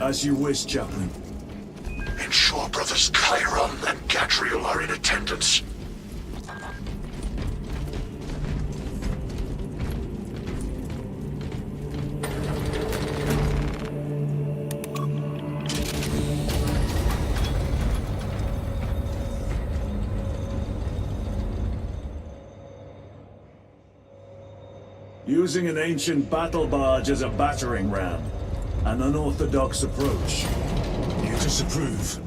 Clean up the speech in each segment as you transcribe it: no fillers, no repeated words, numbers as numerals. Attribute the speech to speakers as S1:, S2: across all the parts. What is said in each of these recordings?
S1: As you wish, Chaplain.
S2: Ensure brothers Chiron and Gadriel are in attendance.
S1: Using an ancient battle barge as a battering ram. An unorthodox approach.
S3: You disapprove?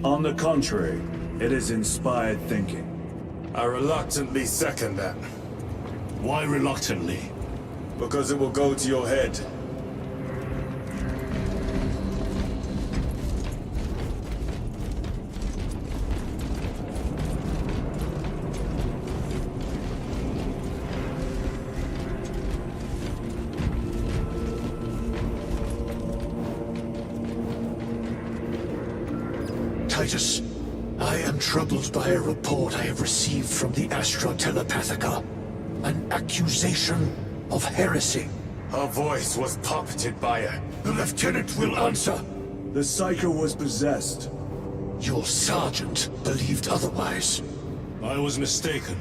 S1: On the contrary, it is inspired thinking.
S3: I reluctantly second that. Why reluctantly?
S1: Because it will go to your head.
S2: Titus, I am troubled by a report I have received from the Astra Telepathica. An accusation of heresy.
S3: Her voice was puppeted by her.
S2: The lieutenant will answer.
S1: The Psycho was possessed.
S2: Your sergeant believed otherwise.
S3: I was mistaken.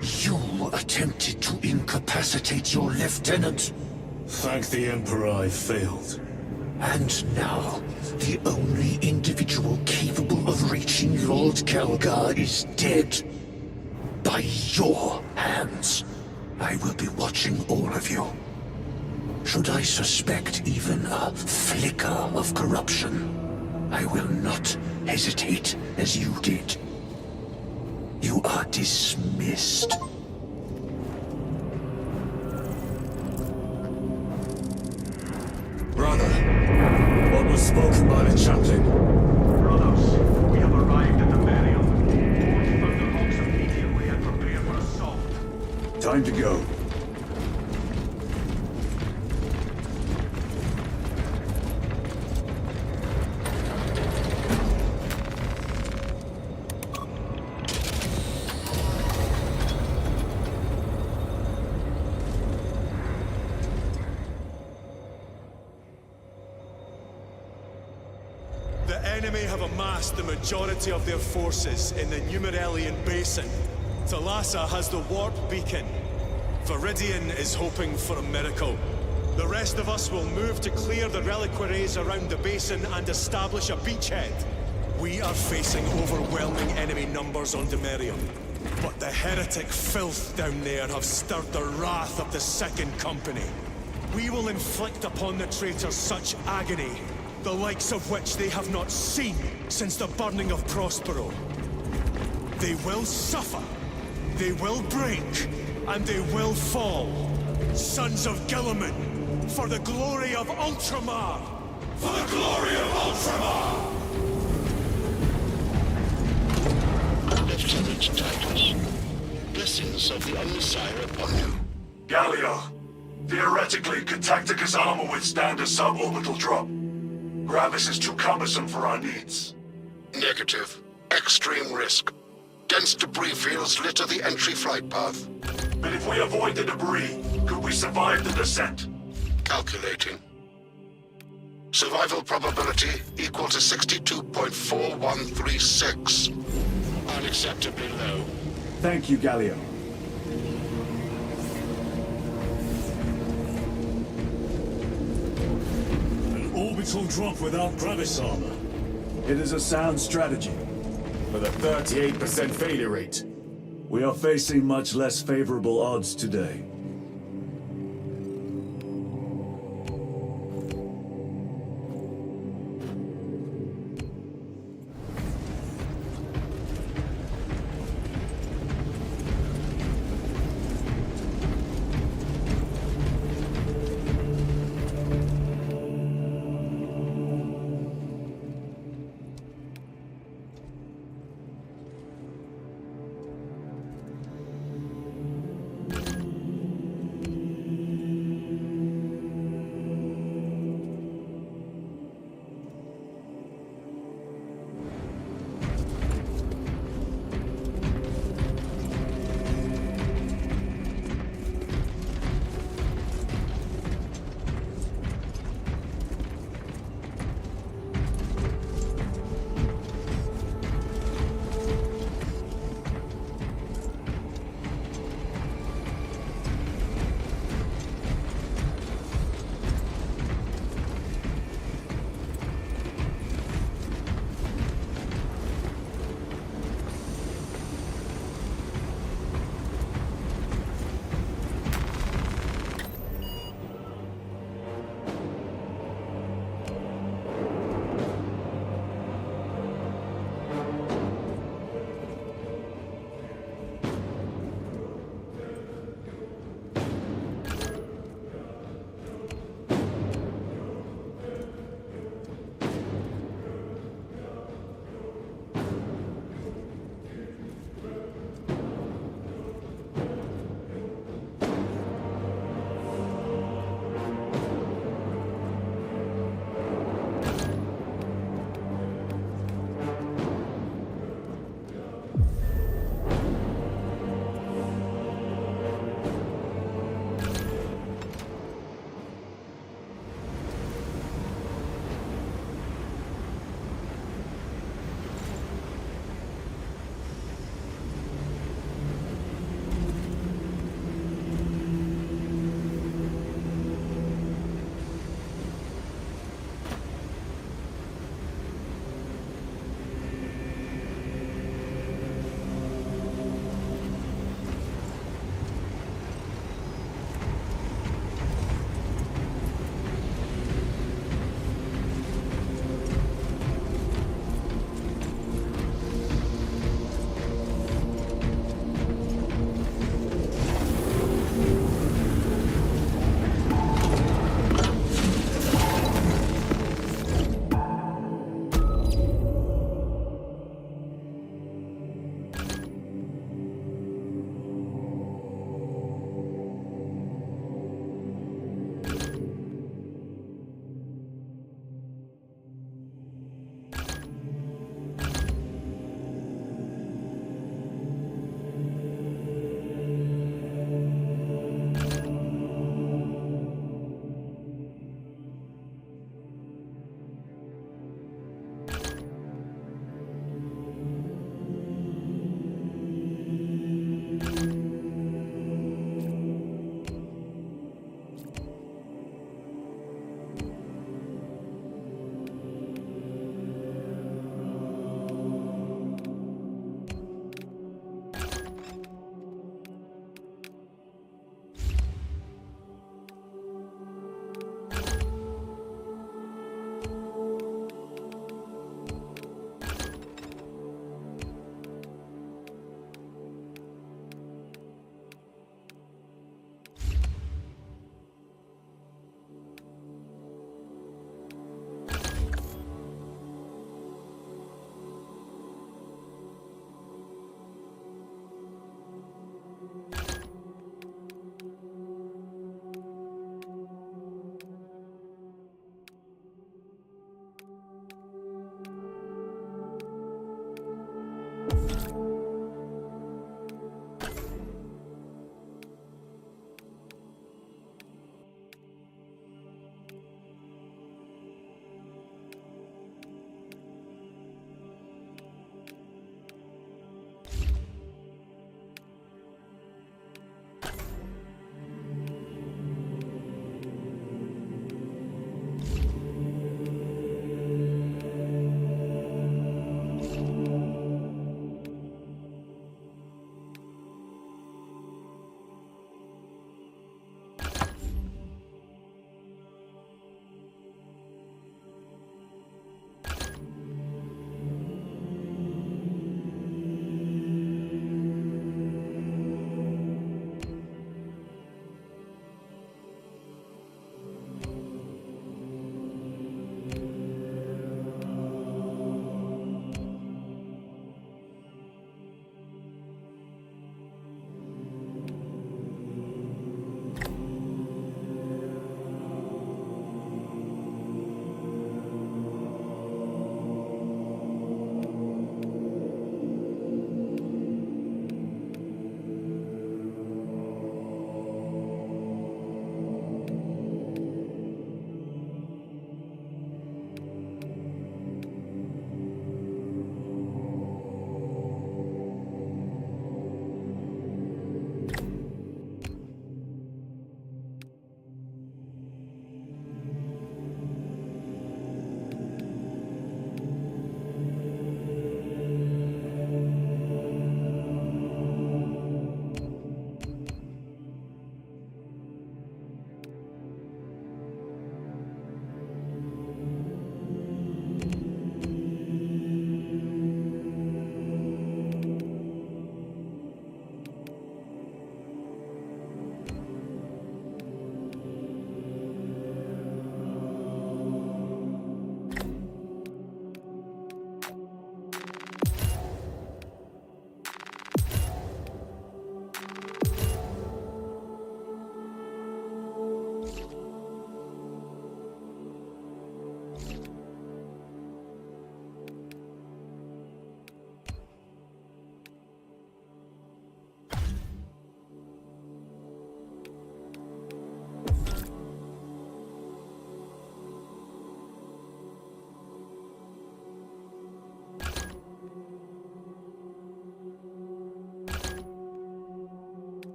S2: You attempted to incapacitate your lieutenant.
S3: Thank the Emperor I failed.
S2: And now, the only individual capable of reaching Lord Kelgar is dead. By your hands. I will be watching all of you. Should I suspect even a flicker of corruption, I will not hesitate as you did. You are dismissed.
S3: Brother, what was spoken by the chaplain?
S4: Brothers, we have arrived at the burial. Board Thunderhawks immediately and prepare for assault.
S1: Time to go.
S5: The enemy have amassed the majority of their forces in the Numeralian Basin. Thalassa has the warp beacon. Viridian is hoping for a miracle. The rest of us will move to clear the reliquaries around the basin and establish a beachhead. We are facing overwhelming enemy numbers on Demerium. But the heretic filth down there have stirred the wrath of the Second Company. We will inflict upon the traitors such agony, the likes of which they have not seen since the burning of Prospero. They will suffer, they will break, and they will fall. Sons of Gilliman, for the glory of Ultramar! For the glory of Ultramar!
S2: Lieutenant Titus, blessings of the Omnissiah upon you.
S6: Gallia, theoretically, could Tactica's armor withstand a suborbital drop? Gravis is too cumbersome for our needs.
S2: Negative. Extreme risk. Dense debris fields litter the entry flight path.
S6: But if we avoid the debris, could we survive the descent?
S2: Calculating. Survival probability equal to 62.4136. Unacceptably low.
S1: Thank you, Gallia.
S3: An orbital drop without Gravis armor.
S1: It is a sound strategy.
S3: With a 38% failure rate.
S1: We are facing much less favorable odds today.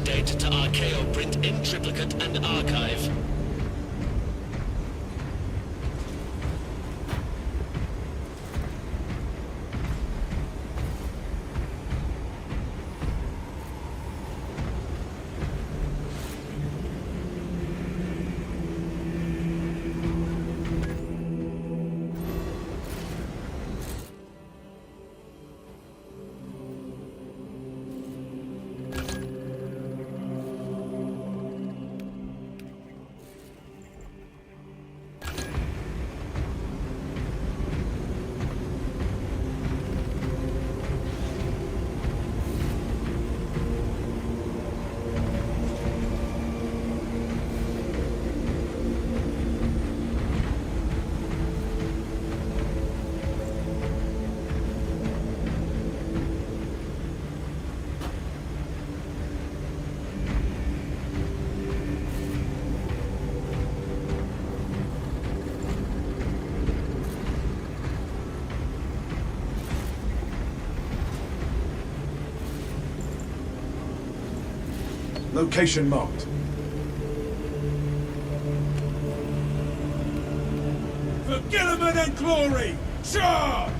S7: Update to Archaeo print in triplicate and archive.
S8: Location marked.
S3: For Gilliman and glory! Charge!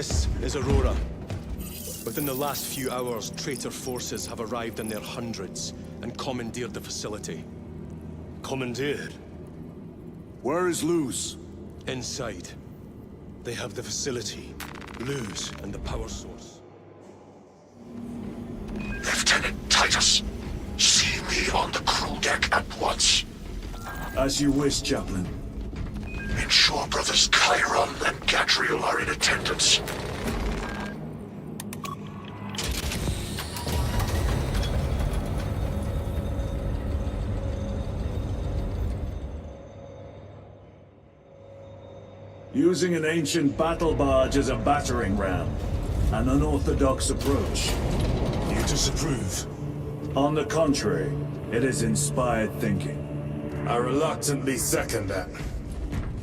S5: This is Aurora. Within the last few hours, traitor forces have arrived in their hundreds and commandeered the facility.
S3: Commandeered?
S1: Where is Luz?
S5: Inside, they have the facility, Luz, and the power source.
S2: Lieutenant Titus, see me on the crew deck at once.
S1: As you wish, Chaplain.
S2: Ensure brothers Chiron and Gadriel are in attendance.
S1: Using an ancient battle barge as a battering ram. An unorthodox approach.
S3: You disapprove?
S1: On the contrary, it is inspired thinking.
S3: I reluctantly second that.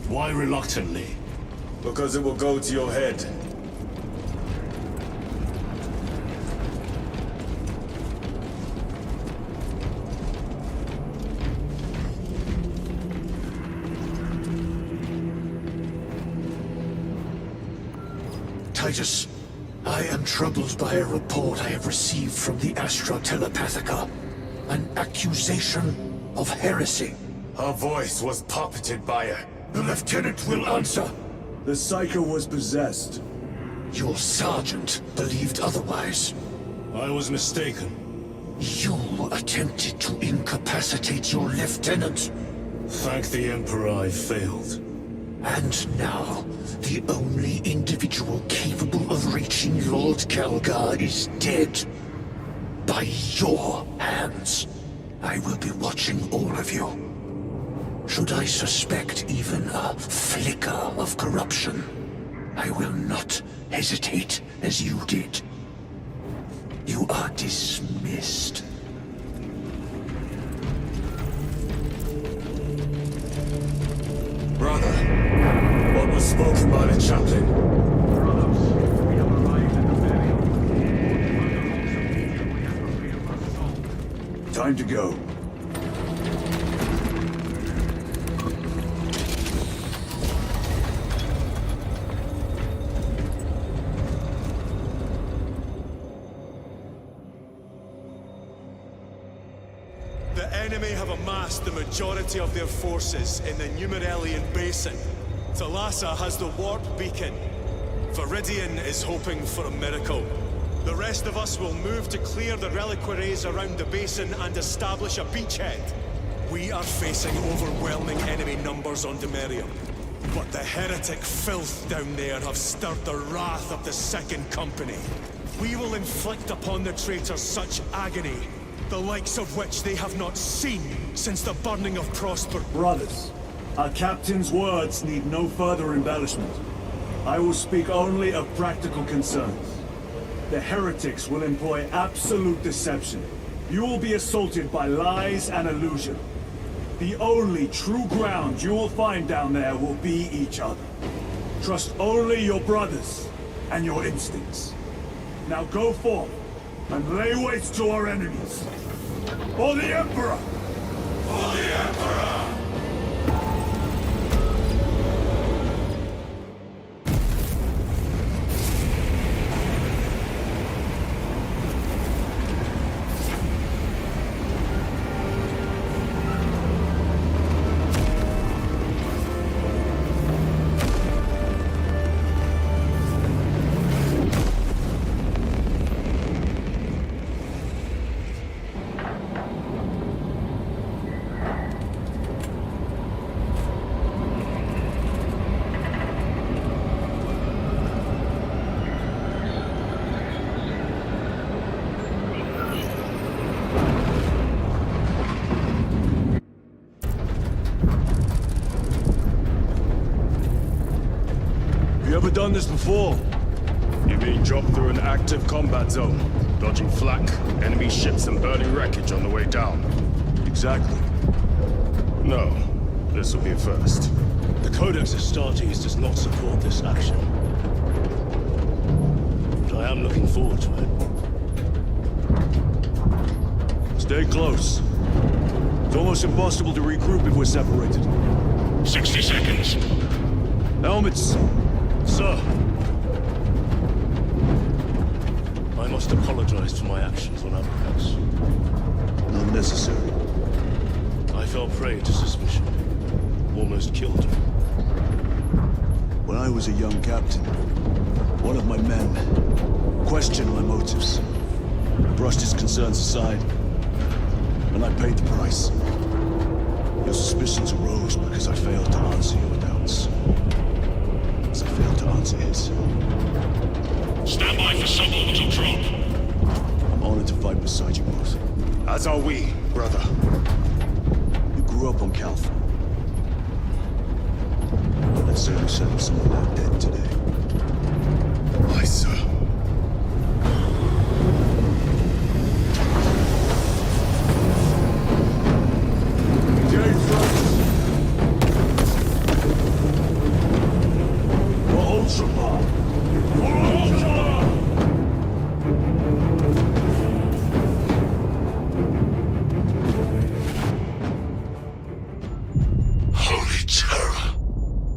S3: Why reluctantly?
S8: Because it will go to your head.
S2: Titus, I am troubled by a report I have received from the Astra Telepathica. An accusation of heresy.
S8: Her voice was puppeted by her.
S2: The lieutenant will answer.
S1: The Psycho was possessed.
S2: Your sergeant believed otherwise.
S3: I was mistaken.
S2: You attempted to incapacitate your lieutenant.
S3: Thank the Emperor I failed.
S2: And now, the only individual capable of reaching Lord Kelgar is dead. By your hands. I will be watching all of you. Should I suspect even a flicker of corruption, I will not hesitate as you did. You are dismissed.
S8: Brother, what was spoken by the chaplain?
S4: Brothers, we have arrived at the burial. All further hopes of immediately and prepare for assault.
S1: Time to go.
S5: The enemy have amassed the majority of their forces in the Numeralian Basin. Thalassa has the warp beacon. Viridian is hoping for a miracle. The rest of us will move to clear the reliquaries around the basin and establish a beachhead. We are facing overwhelming enemy numbers on Demerium. But the heretic filth down there have stirred the wrath of the Second Company. We will inflict upon the traitors such agony, the likes of which they have not seen since the burning of Prosper.
S1: Brothers, our captain's words need no further embellishment. I will speak only of practical concerns. The heretics will employ absolute deception. You will be assaulted by lies and illusion. The only true ground you will find down there will be each other. Trust only your brothers and your instincts. Now go forth and lay waste to our enemies. For the Emperor!
S6: For the Emperor!
S3: You ever done this before?
S9: You mean drop through an active combat zone, dodging flak, enemy ships and burning wreckage on the way down?
S3: Exactly.
S9: No, this will be a first.
S3: The Codex Astartes does not support this action. But I am looking forward to it. Stay close. It's almost impossible to regroup if we're separated.
S2: 60 seconds.
S3: Helmets! Sir!
S9: must apologize for my actions on Abracus.
S3: Not necessary.
S9: I fell prey to suspicion. Almost killed you.
S3: When I was a young captain, one of my men questioned my motives. I brushed his concerns aside, and I paid the price. Your suspicions arose because I failed to answer your doubts. As I failed to answer his.
S7: Stand by for suborbital drop.
S3: I'm honored to fight beside you both.
S8: As are we, brother.
S3: You grew up on Calth. I'd say we settled some of that dead today.
S8: Aye, sir.
S6: Holy terror!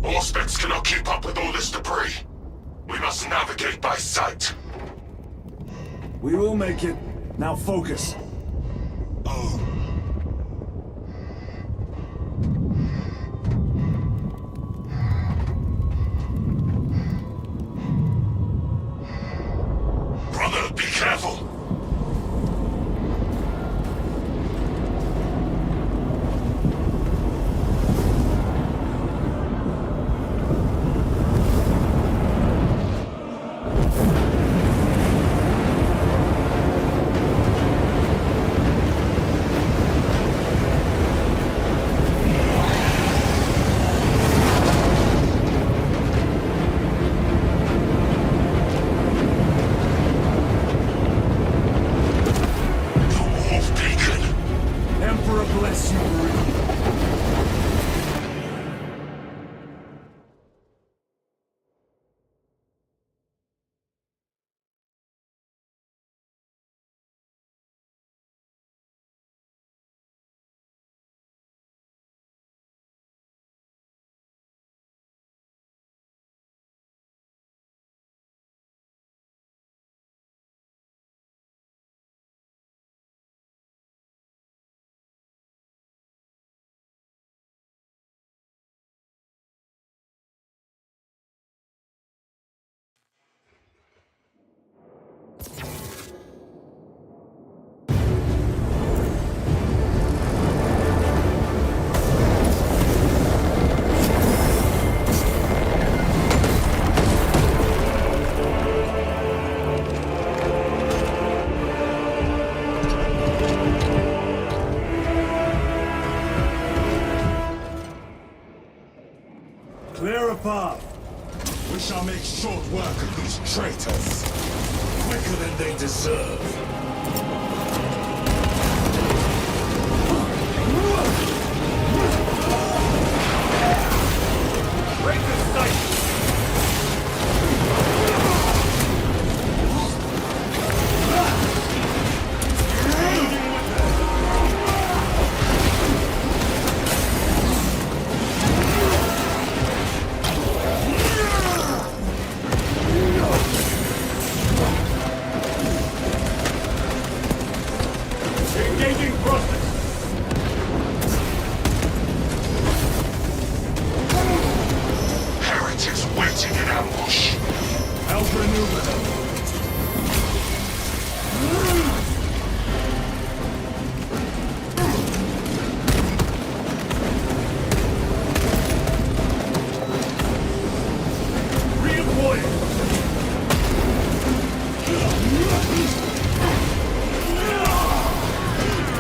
S6: Auspex cannot keep up with all this debris. We must navigate by sight.
S1: We will make it. Now focus.
S6: Brother, be careful!
S1: Emperor bless you, Marine. Clear a path.
S8: We shall make short work of these traitors. Quicker than they deserve.
S1: Break the sight! Engaging process!
S6: Heretics waiting in ambush.
S1: Outmaneuver them. Redeploy!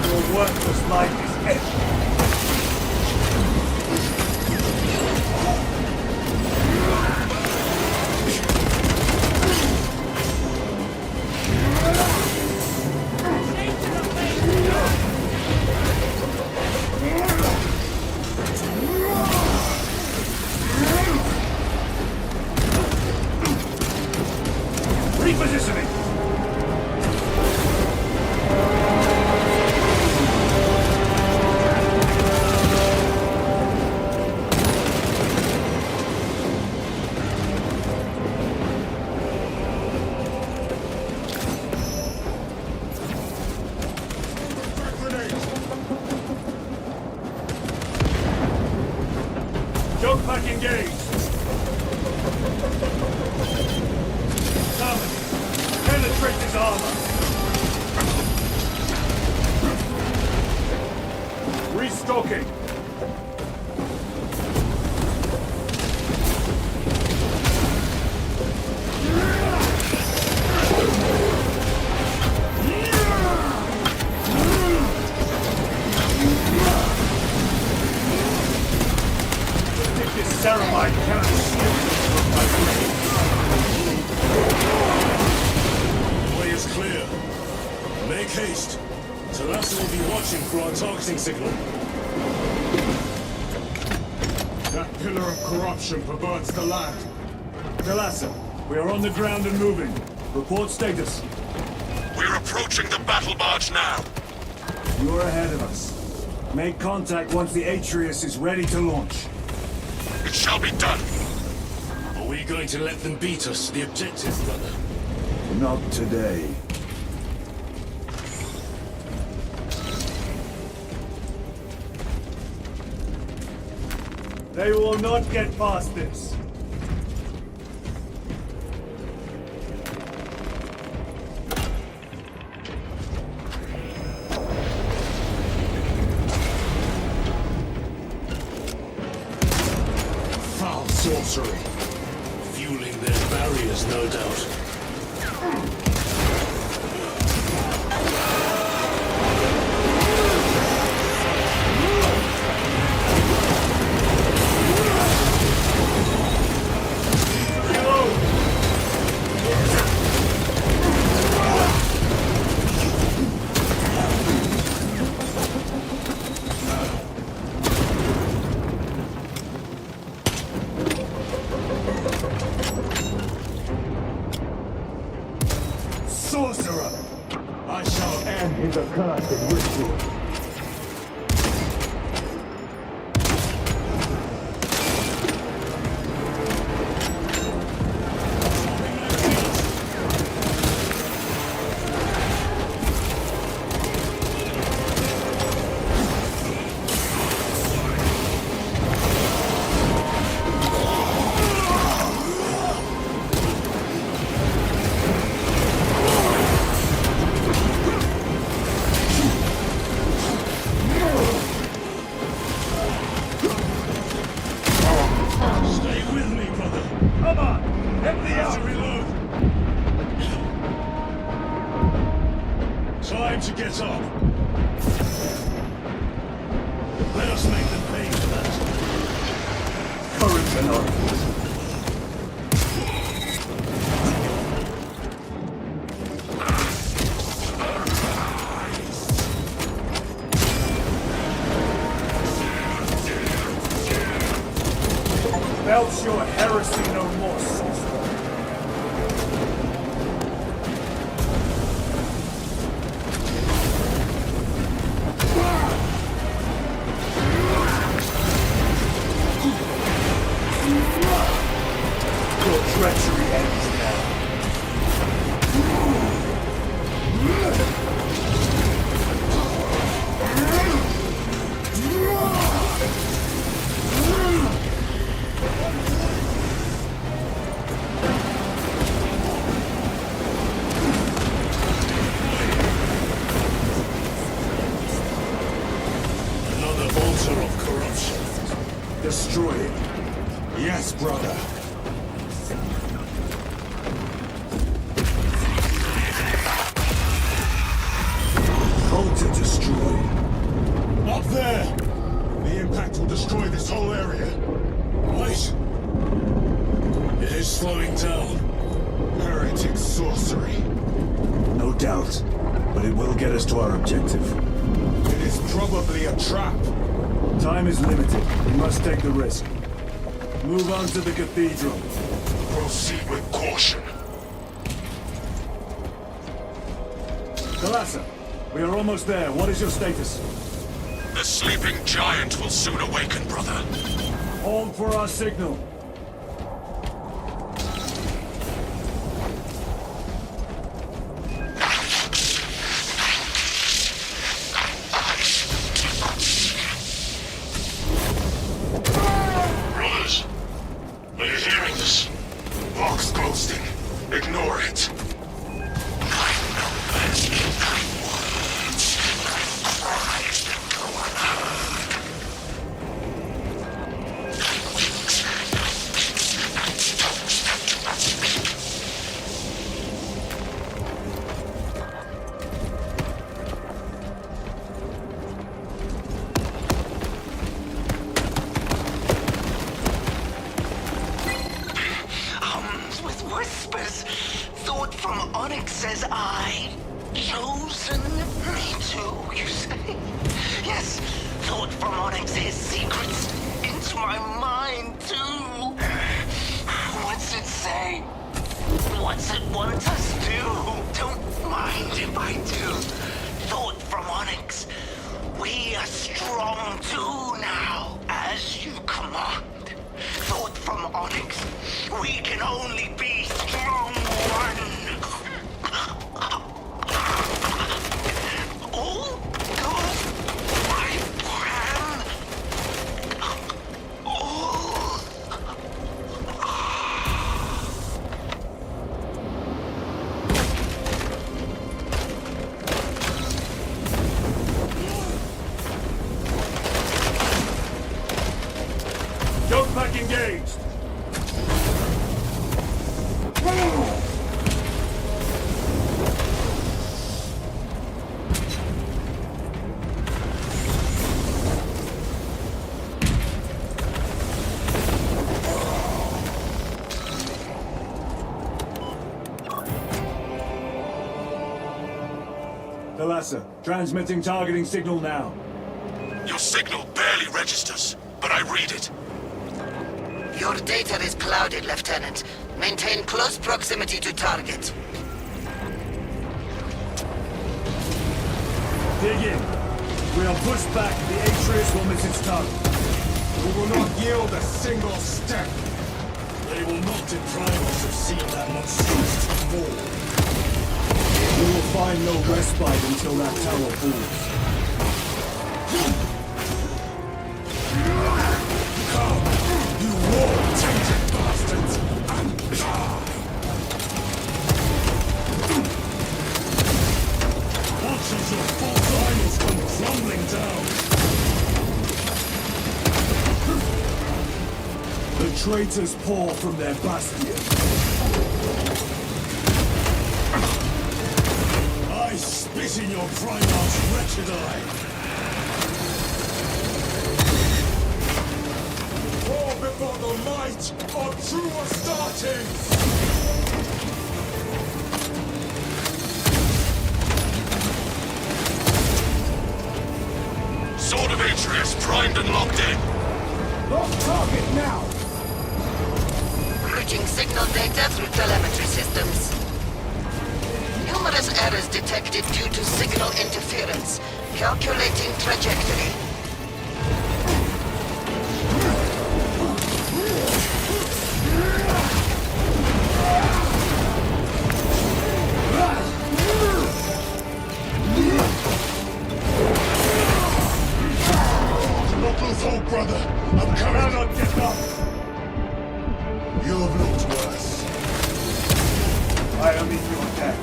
S1: Your worthless life is empty. Repositioning! penetrate his armor! Restocking! Ceramide cannot shield us from my blade.
S8: The way is clear. Make haste. Talassa will be watching for our targeting signal. That pillar of corruption perverts the land.
S1: Talassa, we are on the ground and moving. Report status.
S6: We're approaching the battle barge now.
S1: You are ahead of us. Make contact once the Atreus is ready to launch.
S6: It shall be done.
S8: Are we going to let them beat us to the objective, brother?
S1: Not today. They will not get past this.
S8: Foul sorcery. Fueling their barriers, no doubt.
S1: Sorcerer! I shall end his accursed ritual.
S8: Stay with me, brother.
S1: Come on! Empty
S8: Have
S1: out!
S8: to reload. Time to get up. Let us make them pay for that.
S1: Courage and honor. Belch your heresy no more, sorcerer. Your treachery ends now.
S8: Another altar of corruption.
S1: Destroy it.
S8: Yes, brother.
S1: Altar destroyed.
S8: Up there! The impact will destroy this whole area. Wait! It is slowing down. Heretic sorcery.
S1: No doubt. But it will get us to our objective.
S8: It is probably a trap.
S1: Time is limited. We must take the risk. Move on to the cathedral.
S6: Proceed with caution.
S1: Talassa, we are almost there. What is your status?
S6: The sleeping giant will soon awaken, brother.
S1: Hold for our signal.
S6: Brothers, are you hearing this? Vox ghosting. Ignore it.
S2: from Onyx says I chosen me to, you say? Yes, thought from Onyx his secrets into my mind too. What's it say? What's it want us to do? Don't mind if I do. Thought from Onyx. We are strong too now, as you command. Thought from Onyx. We can only be strong one. All goes my plan. All.
S1: Don't pack engaged! Thalassa, transmitting targeting signal now.
S6: Your signal barely registers, but I read it.
S2: Your data is clouded, Lieutenant. Maintain close proximity to target.
S1: Dig in. We are pushed back, the Atreus will miss its target.
S8: We will not yield a single step. They will not deprive us of seeing that monstrosity fall.
S1: We will find no respite until that tower falls.
S8: Come, you war-tainted bastards, and die! Watch as your false idols come crumbling down!
S1: The traitors pour from their bastion.
S8: I spit in your Primarch's wretched eye! War before the might of true Astartes!
S6: Sword of Atreus primed and locked in.
S1: Lock target now!
S2: Routing signal data through telemetry systems. Numerous errors detected due to signal interference. Calculating trajectory.
S8: Do not lose hope, brother! I'm coming!
S1: Cannot get up!
S8: You have looked worse.
S1: I am in your debt.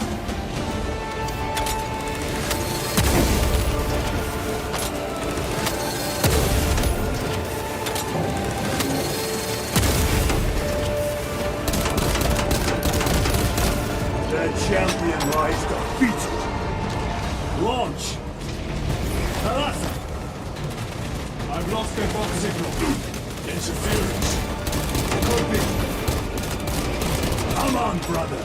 S1: Their champion lies defeated. Launch! Thalassa! I've lost their box signal.
S8: Interference.
S1: Could be. Come on, brother!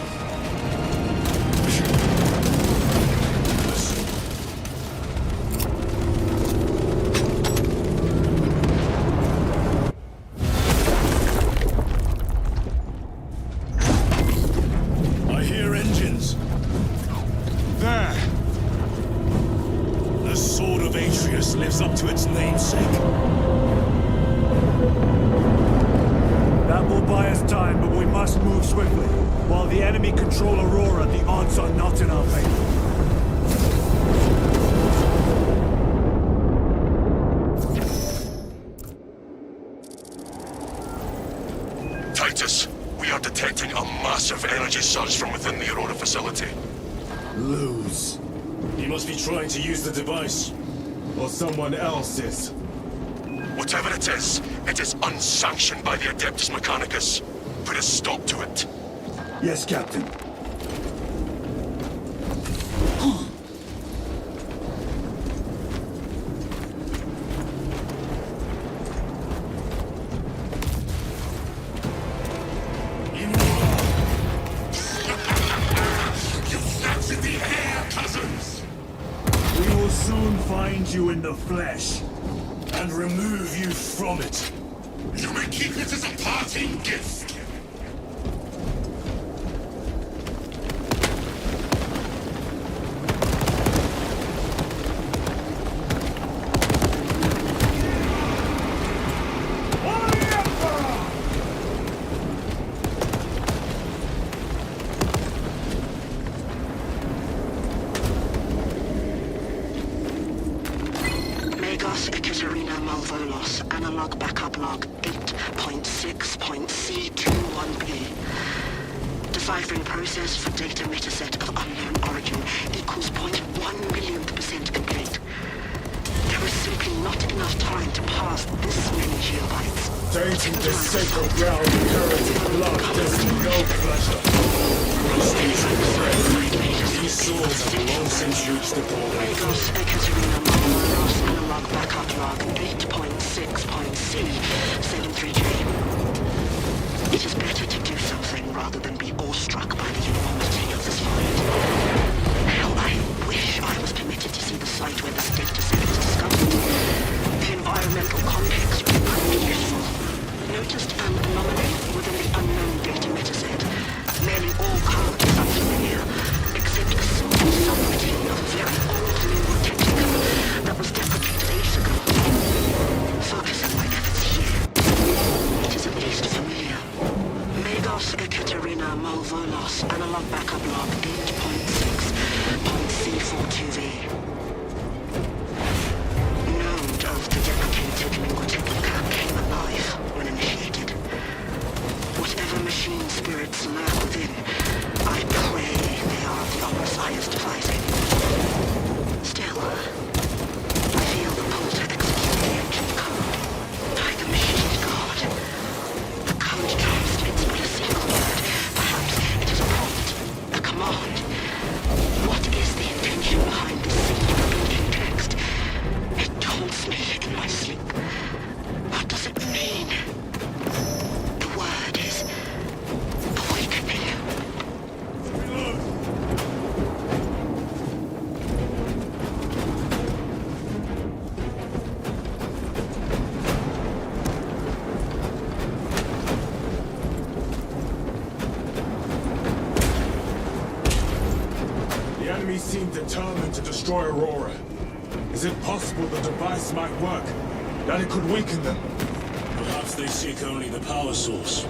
S8: I hear engines. There. The Sword of Atreus lives up to its namesake.
S1: That will buy us time, but we must move swiftly. While the enemy control Aurora, the odds are not in our favor.
S6: Titus, we are detecting a massive energy surge from within the Aurora facility.
S8: Lose. He must be trying to use the device. Or someone else is.
S6: Whatever it is unsanctioned by the Adeptus Mechanicus. Put a stop to it.
S1: Yes, Captain. soon find you in the flesh.
S8: And remove you from it.
S2: You may keep it as a parting gift.
S10: Analog backup log 8.6.C21P. Deciphering process for data metaset of unknown origin equals 0.1 millionth percent complete. There is simply not enough time to pass this many gigabytes.
S8: Tainting this sacred ground with heretic blood does no pleasure. These souls have long since reached the border.
S10: Lagos Ekaterina Malvolos analog backup log 8.6.C73J. It is better to do something rather than be awestruck by the enormity of this find. How I wish I was permitted to see the site where this data set was discovered. The environmental context would be useful. Noticed an anomaly within the unknown data metaset. Nearly all code is unfamiliar, except a simple subroutine of a very old lingua technica that was deprecated ages ago. Focusing my efforts here, it is at least familiar. Magos Ekaterina Malvolos analog backup log 8.6.C42V. Node of the deprecated lingua technica came alive when initiated. Whatever machine spirits lurk within, I pray they are the Omnissiah's devising. Still, I feel the pull to execute the ancient code. By the machine god. The code translates but a single word. Perhaps it is a prompt, a command. What is the intention behind this simple blinking text? It taunts me in my sleep. What does it mean? The word is awakening.
S8: The enemy seem determined to destroy Aurora. Is it possible the device might work? That it could weaken them?
S9: Perhaps they seek only the power source.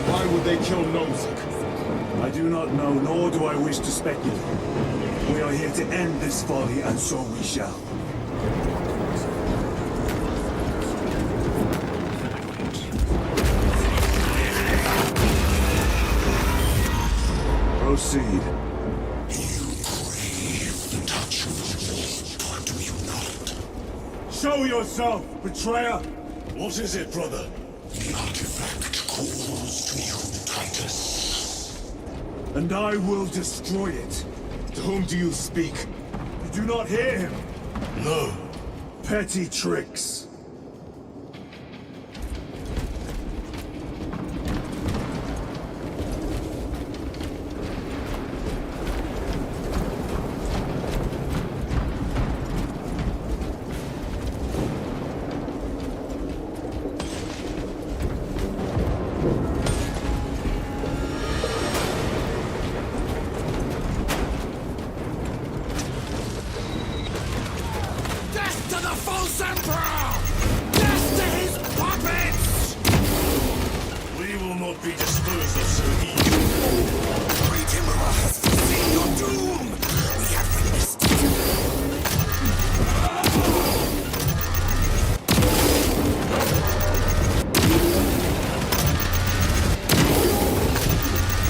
S8: Why would they kill Nozick?
S1: I do not know, nor do I wish to speculate. We are here to end this folly, and so we shall. Proceed. Show yourself, betrayer!
S8: What is it, brother?
S2: The artifact calls to you, Titus.
S1: And I will destroy it.
S8: To whom do you speak?
S1: You do not hear him.
S8: No.
S1: Petty tricks.
S2: Death to the false emperor! Death to his puppets!
S8: We will not be disposed of so easily.
S2: Great Emperor has foreseen your doom! We have witnessed it.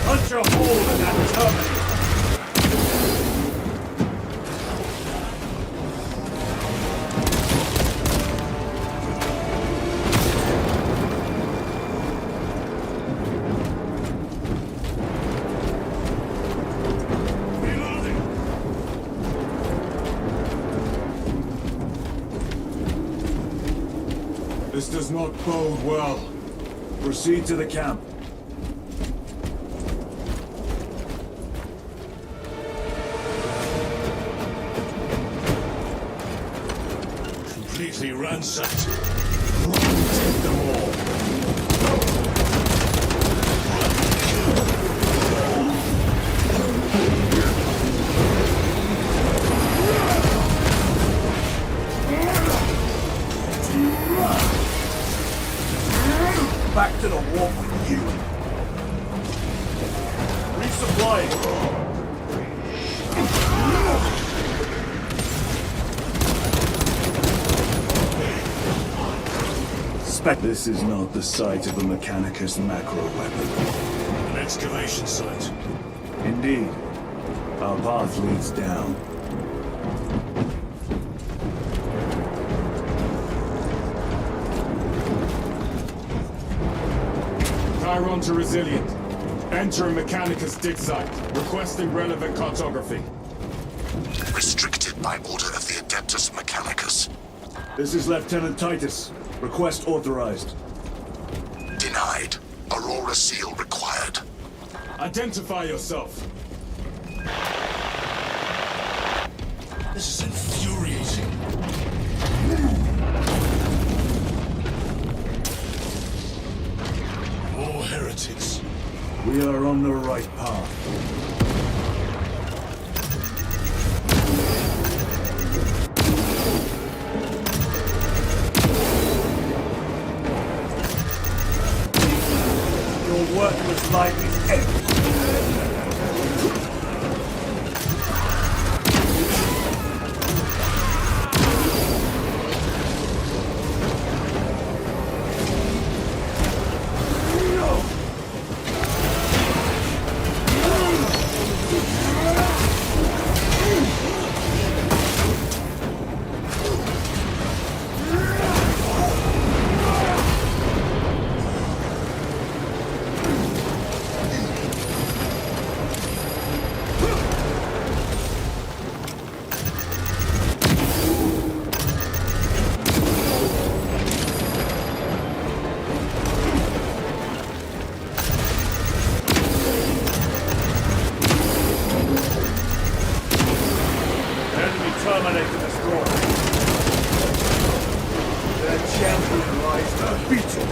S1: Punch a hole in that terminal!
S8: This does not bode well.
S1: Proceed to the camp.
S8: Completely ransacked. Take them all.
S1: Back to the warp with you. Resupplying. This is not the site of a Mechanicus macro weapon.
S8: An excavation site.
S1: Indeed. Our path leads down.
S9: Chiron to Resilient. Enter Mechanicus dig site. Requesting relevant cartography.
S2: Restricted by order of the Adeptus Mechanicus.
S1: This is Lieutenant Titus. Request authorized.
S2: Denied. Aurora seal required.
S9: Identify yourself.
S8: This is infuriating. More heretics.
S1: We are on the right path. Your worthless life is empty. Terminate the destroyer. Their champion lies unbeaten.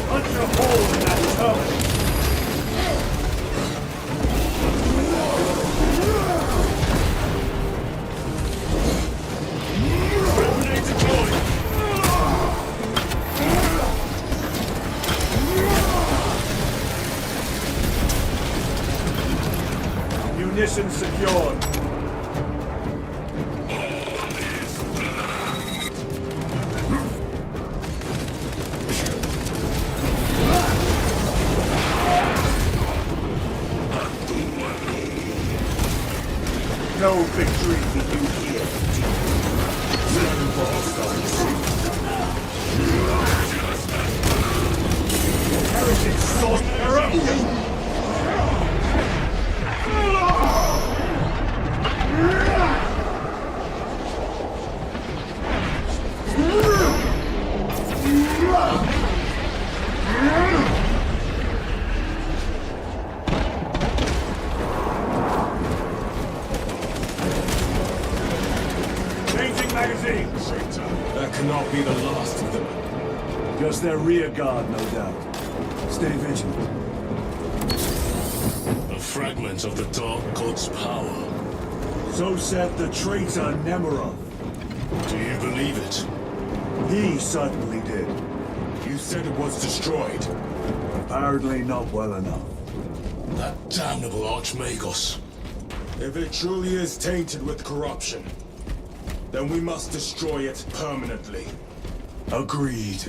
S1: Punch a hole in that terminal. Grenade deployed. Munition secured. No victory for you here. Seven ball starts. Heretic sorcerer! Changing magazines!
S9: That cannot be the last of them.
S1: Just their rear guard, no doubt. Stay vigilant.
S8: A fragment of the Dark God's power.
S1: So said the traitor Nemerov.
S8: Do you believe it?
S1: He certainly did.
S9: You said it was destroyed.
S1: Apparently not well enough.
S8: That damnable Archmagos.
S9: If it truly is tainted with corruption, then we must destroy it permanently.
S1: Agreed.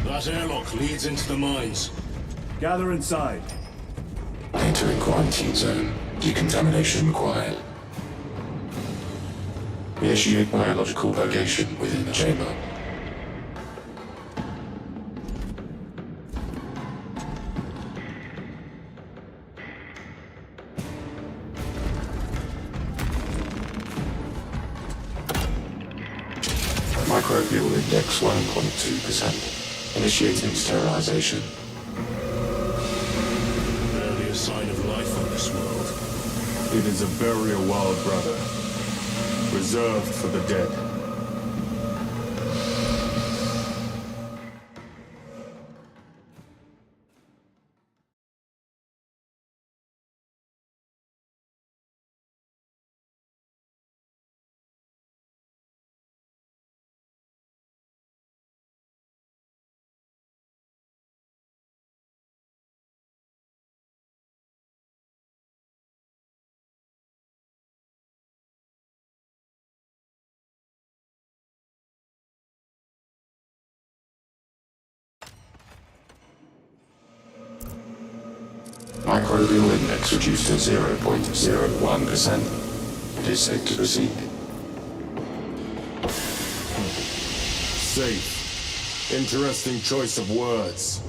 S8: That airlock leads into the mines.
S1: Gather inside.
S11: Entering quarantine zone. Decontamination required. Initiate biological purgation within the chamber. Microbial index 1.2%. Initiating sterilization.
S8: Barely a sign of life on this world.
S9: It is a burial wild, brother. Reserved for the dead.
S11: Microbial index reduced to 0.01%. It is safe to proceed.
S9: Safe. Interesting choice of words.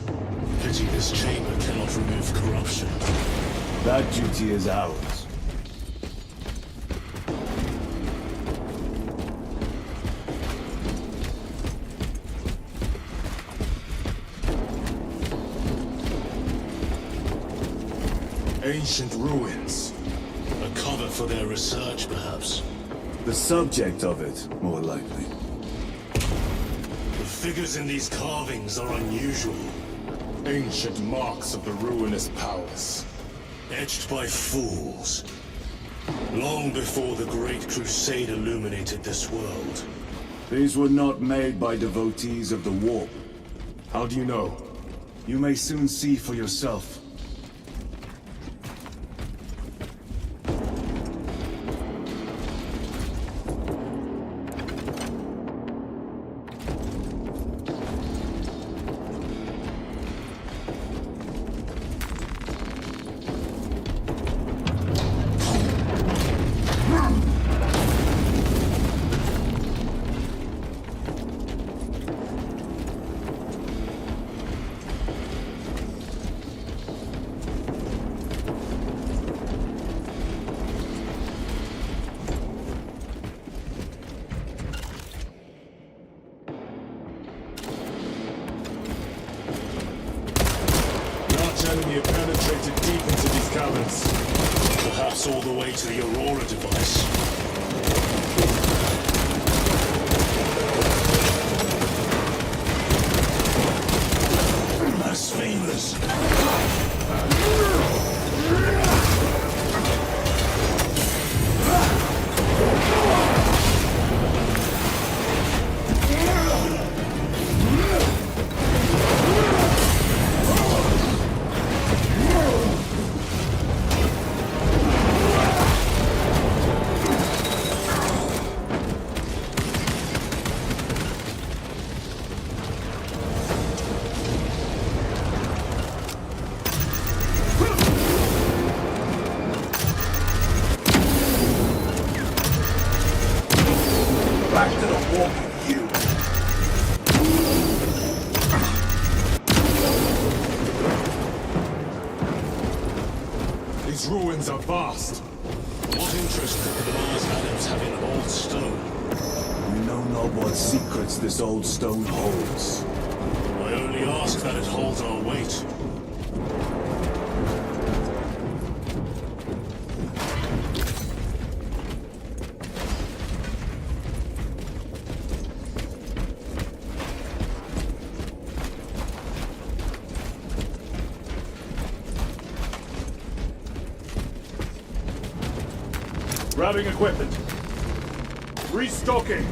S8: Pity this chamber cannot remove corruption.
S1: That duty is ours.
S8: Ancient ruins. A cover for their research, perhaps.
S1: The subject of it, more likely.
S8: The figures in these carvings are unusual.
S9: Ancient marks of the ruinous powers.
S8: Etched by fools. Long before the Great Crusade illuminated this world.
S1: These were not made by devotees of the warp.
S9: How do you know?
S1: You may soon see for yourself.
S9: Enemy have penetrated deep into these caverns.
S8: Perhaps all the way to the Aurora device. Blasphemers!
S1: Back to the warp with you!
S9: These ruins are vast.
S8: What interest could the Mars adepts have in old stone?
S1: We know not what secrets this old stone holds.
S8: I only ask that it holds our weight.
S1: Grabbing equipment. Restocking.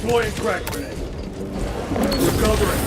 S1: Deploying crack grenade. Recovering.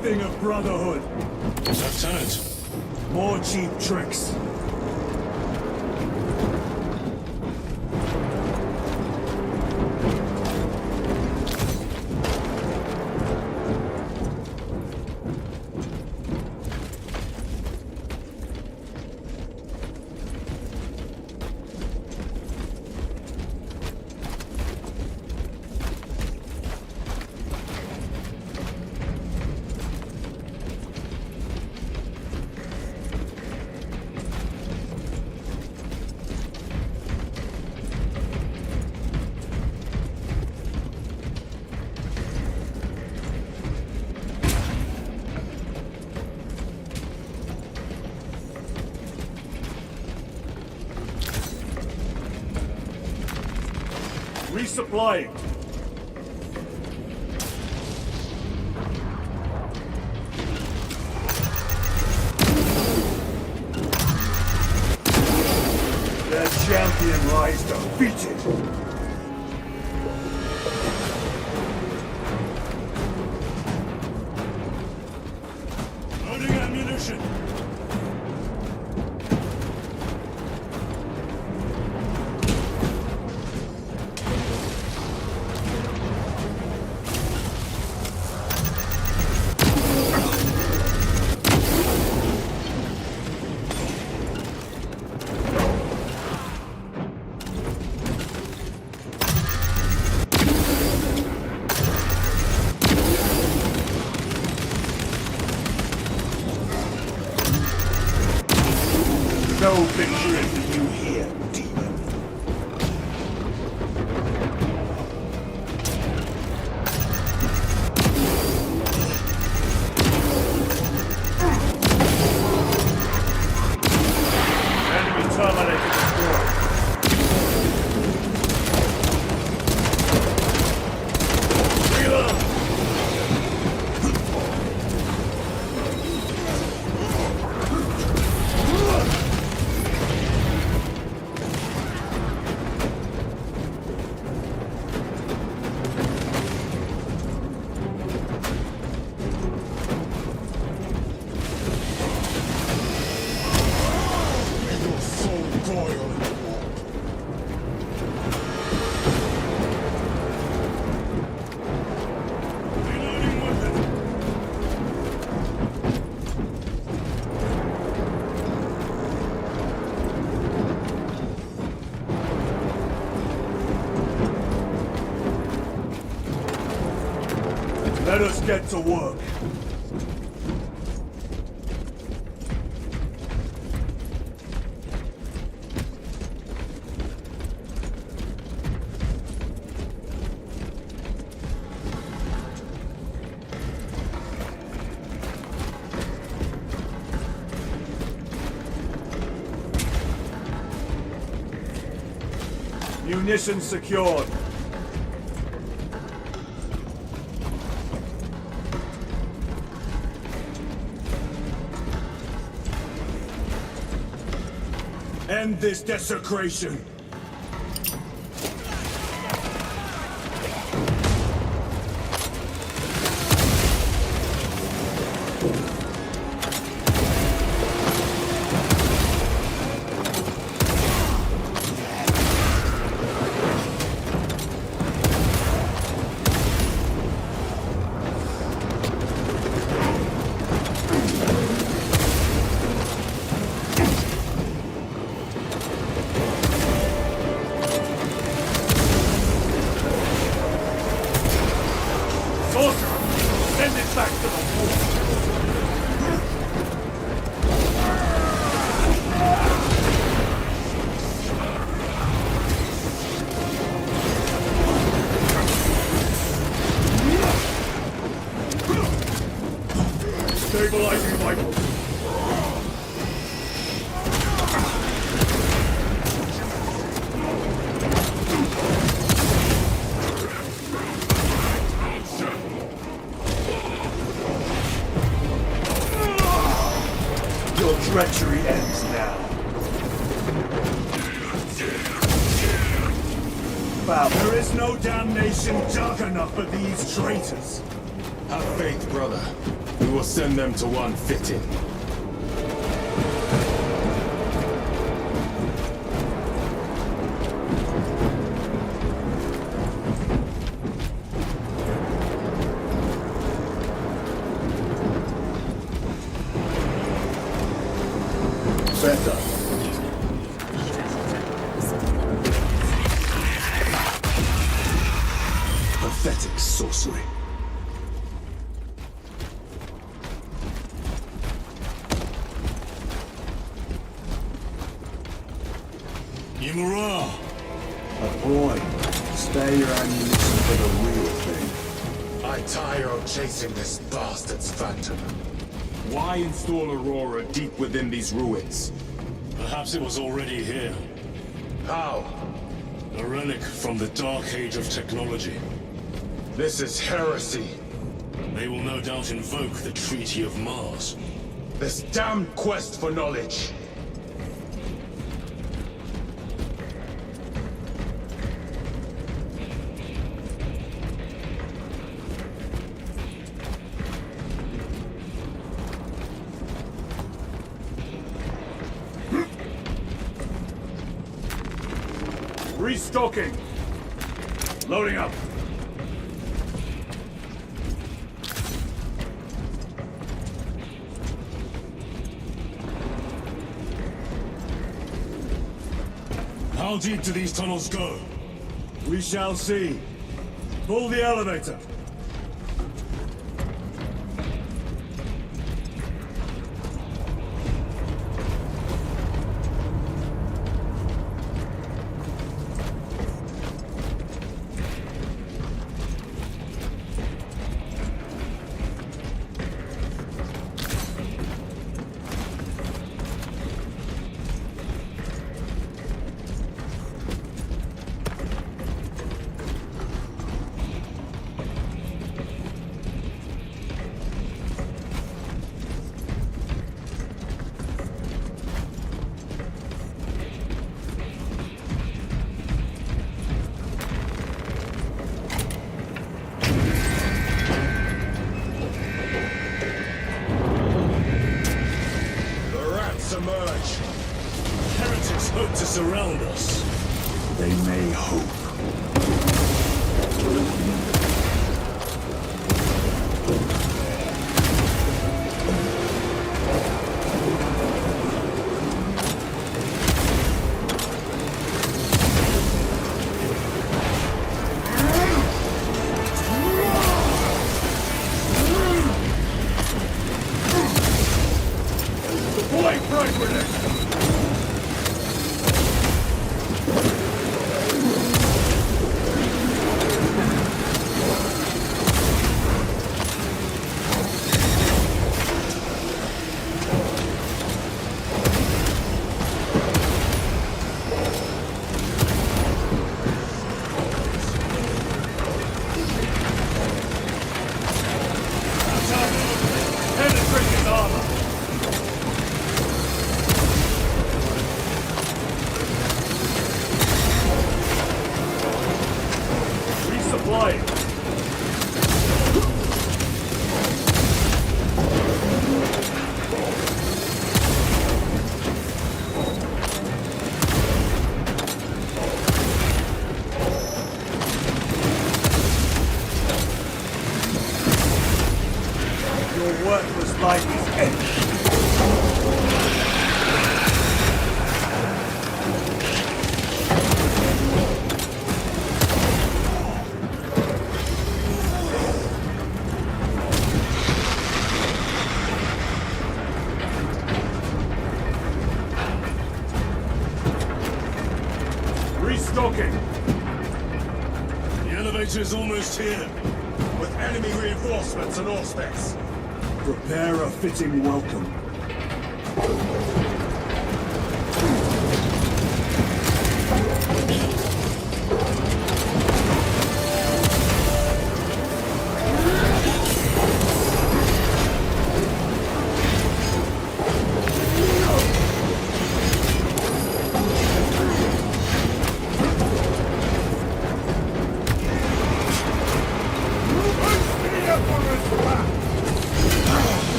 S1: nothing of brotherhood.
S8: Lieutenant,
S1: More cheap tricks. Resupplying. Their champion lies defeated.
S8: loading ammunition.
S1: No victory for you here, demon. Enemy terminated destroyed. Reload!
S8: Your soul broil in the war. Reloading weapon.
S1: Let us get to work. Munitions secured. End this desecration. Sorcerer, send it back to the wall. Stabilizing vitals. Your treachery ends now. Wow, there is no damnation dark enough for these traitors.
S8: Have faith, brother. We
S9: We will send them to one fitting.
S1: Better. Pathetic sorcery.
S8: Yimura!
S1: A boy. Spare your ammunition for the real thing.
S8: I tire of chasing this bastard's phantom.
S9: Why install Aurora deep within these ruins?
S8: Perhaps it was already here. How? A relic from the Dark Age of technology. This is heresy. They will no doubt invoke the Treaty of Mars. This damned quest for knowledge.
S1: Restocking. Loading up.
S8: How deep do these tunnels go?
S1: We shall see. Pull the elevator.
S8: Emerge. Heretics hope to surround us.
S1: They may hope. Worthless life is ended. Restocking.
S8: The elevator is almost here, with enemy reinforcements and auspex.
S1: Prepare a fitting welcome.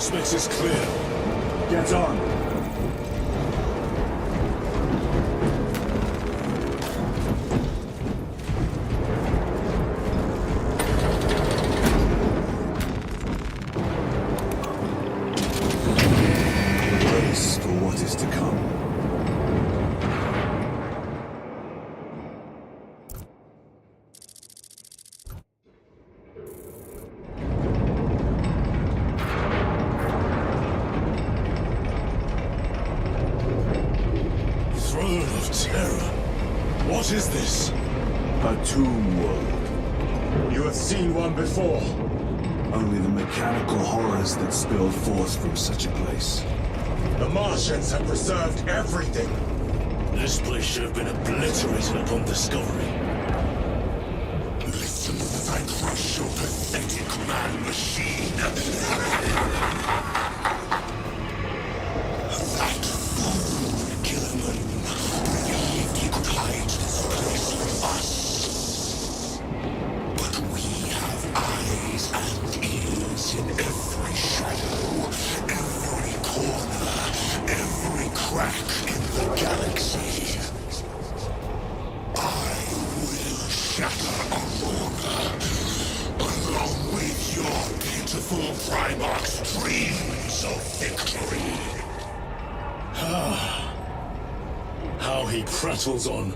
S8: prospects is clear.
S1: Get on. Brace for what is to come.
S8: Throne of Terror. What is this?
S1: A tomb world.
S9: You have seen one before.
S1: Only the mechanical horrors that spill forth from such a place.
S9: The Martians have preserved everything.
S8: This place should have been obliterated upon discovery.
S2: Listen as I crush your pathetic man-machine. That fool, Gilliman, believed he could hide this place from us. But we have eyes and ears in every shadow, every corner, every crack in the galaxy. I will shatter Aurora, along with your pitiful Primarch's dreams of victory.
S8: How he prattles on.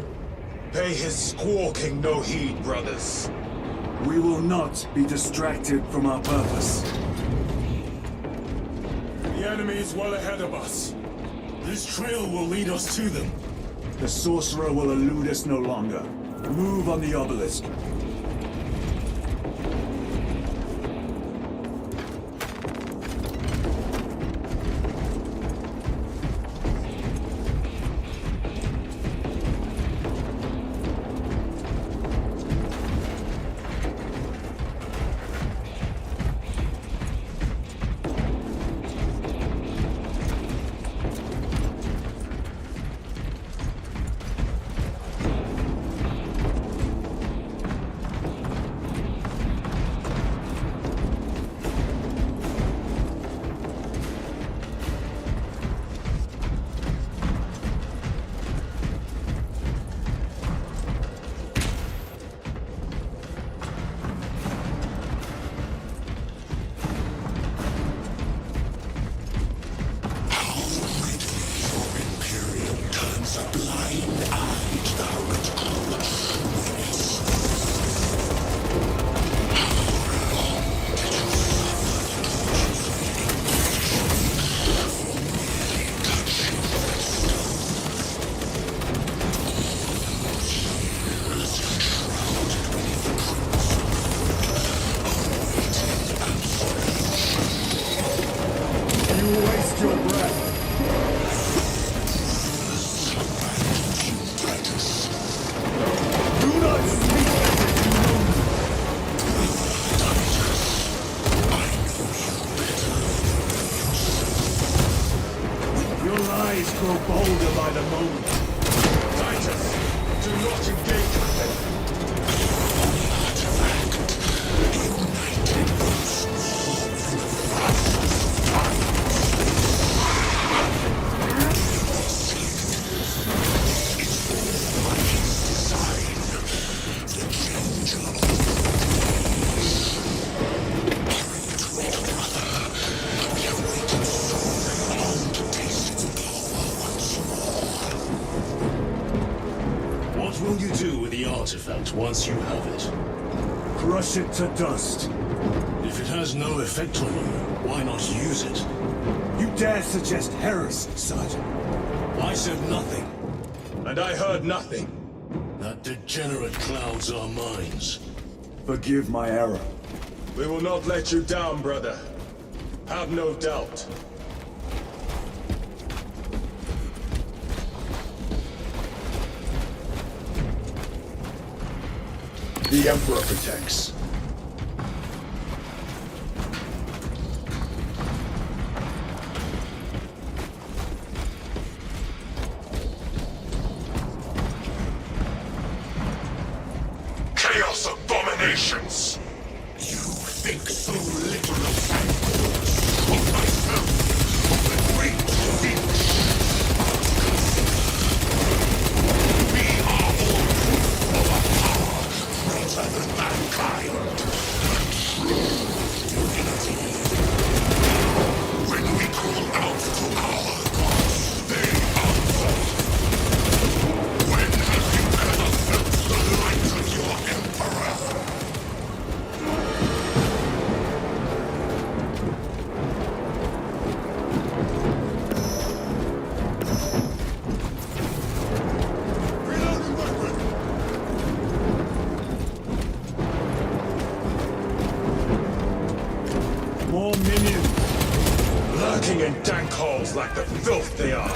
S9: Pay his squawking no heed, brothers.
S1: We will not be distracted from our purpose.
S8: The enemy is well ahead of us. This trail will lead us to them.
S1: The sorcerer will elude us no longer. Move on the obelisk. grow bolder by the moment.
S9: Titus, do not engage with them.
S8: What will you do with the artifact once you have it?
S1: Crush it to dust.
S8: If it has no effect on you, why not use it?
S1: You dare suggest heresy, Sergeant?
S8: I said nothing.
S9: And I heard nothing.
S8: That degenerate clouds our minds.
S1: Forgive my error.
S9: We will not let you down, brother. Have no doubt.
S3: The Emperor protects.
S6: Chaos abominations!
S2: You think so little of my
S1: More minions!
S9: Lurking in dank holes like the filth they are.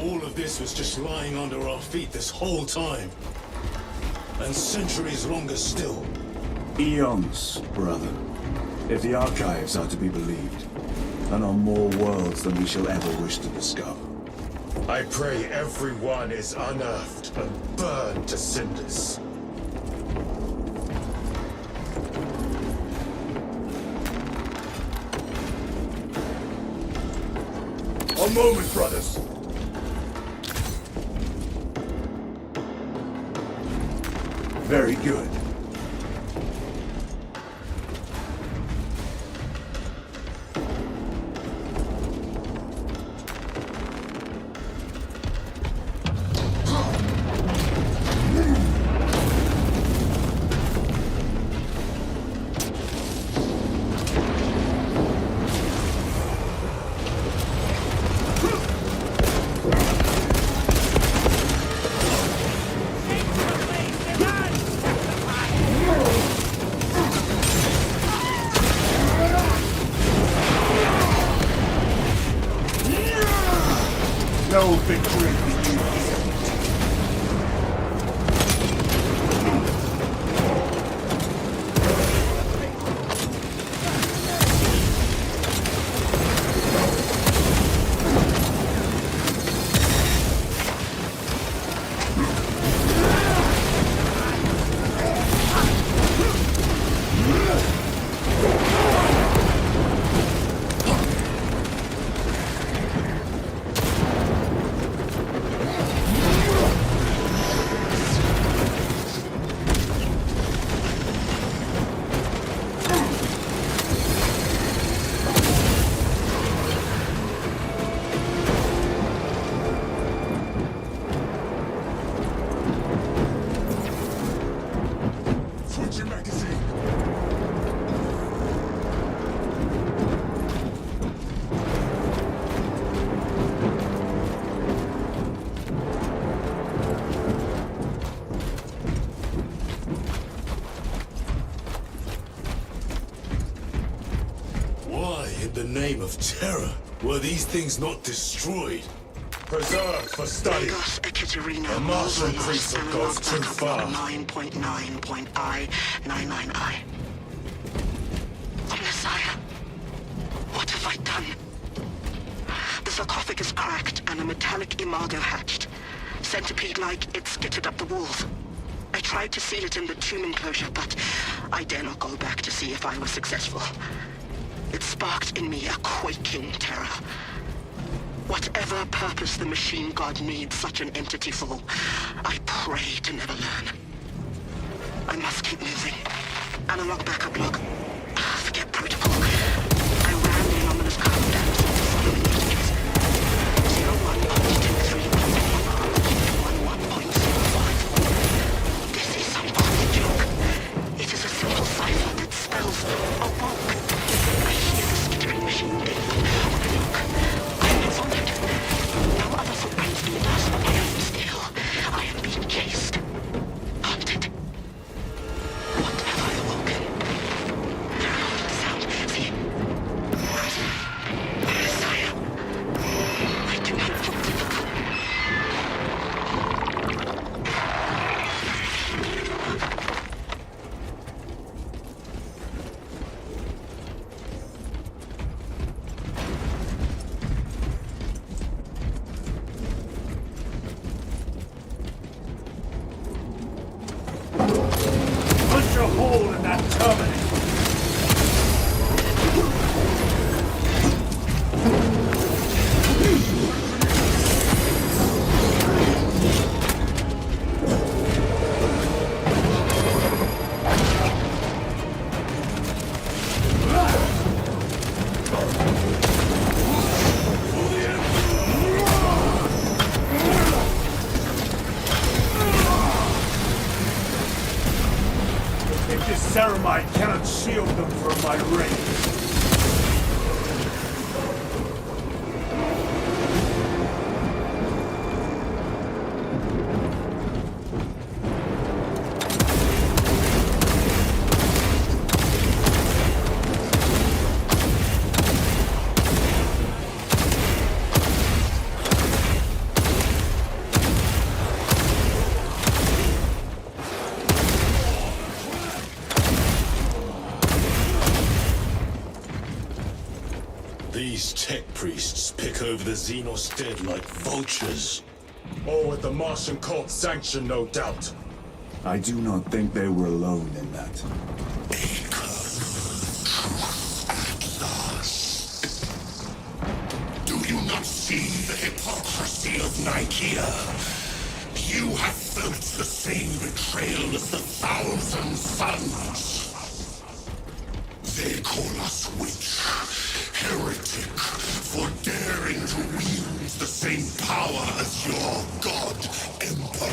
S8: All of this was just lying under our feet this whole time. And centuries longer still.
S1: Eons, brother. If the archives are to be believed. And on more worlds than we shall ever wish to discover.
S9: I pray everyone is unearthed and burned to cinders.
S6: A moment, brothers.
S1: Very good. No victory for you.
S8: In the name of terror, were these things not destroyed?
S9: Preserved for study. The Martian priesthood goes too far.
S10: 9.9.I99I. Messiah, what have I done? The sarcophagus cracked and a metallic imago hatched. Centipede-like, it skittered up the walls. I tried to seal it in the tomb enclosure, but I dare not go back to see if I was successful. It sparked in me a quaking terror. Whatever purpose the machine god needs such an entity for, I pray to never learn. I must keep moving. Analog backup log. Forget protocol. I ran the anomalous carbon dams with the following messages. 01.23.11.05. This is some cruel joke. It is a simple cipher that spells awoke. I hear the skittering machine daily. When I look, I am followed. No other footprints do thus, but I am still. I am being chased. Hunted. What have I awoken? Sound. See? Yes.
S1: and terminate. If this ceramide cannot shield them from my rays.
S8: These tech priests pick over the Xenos dead like vultures.
S9: All with the Martian cult's sanction, no doubt.
S1: I do not think they were alone in that.
S2: Do you not see the hypocrisy of Nikea? You have felt the same betrayal as the Thousand Suns. They call us witch, heretic, for daring to wield the same power as your god, Emperor.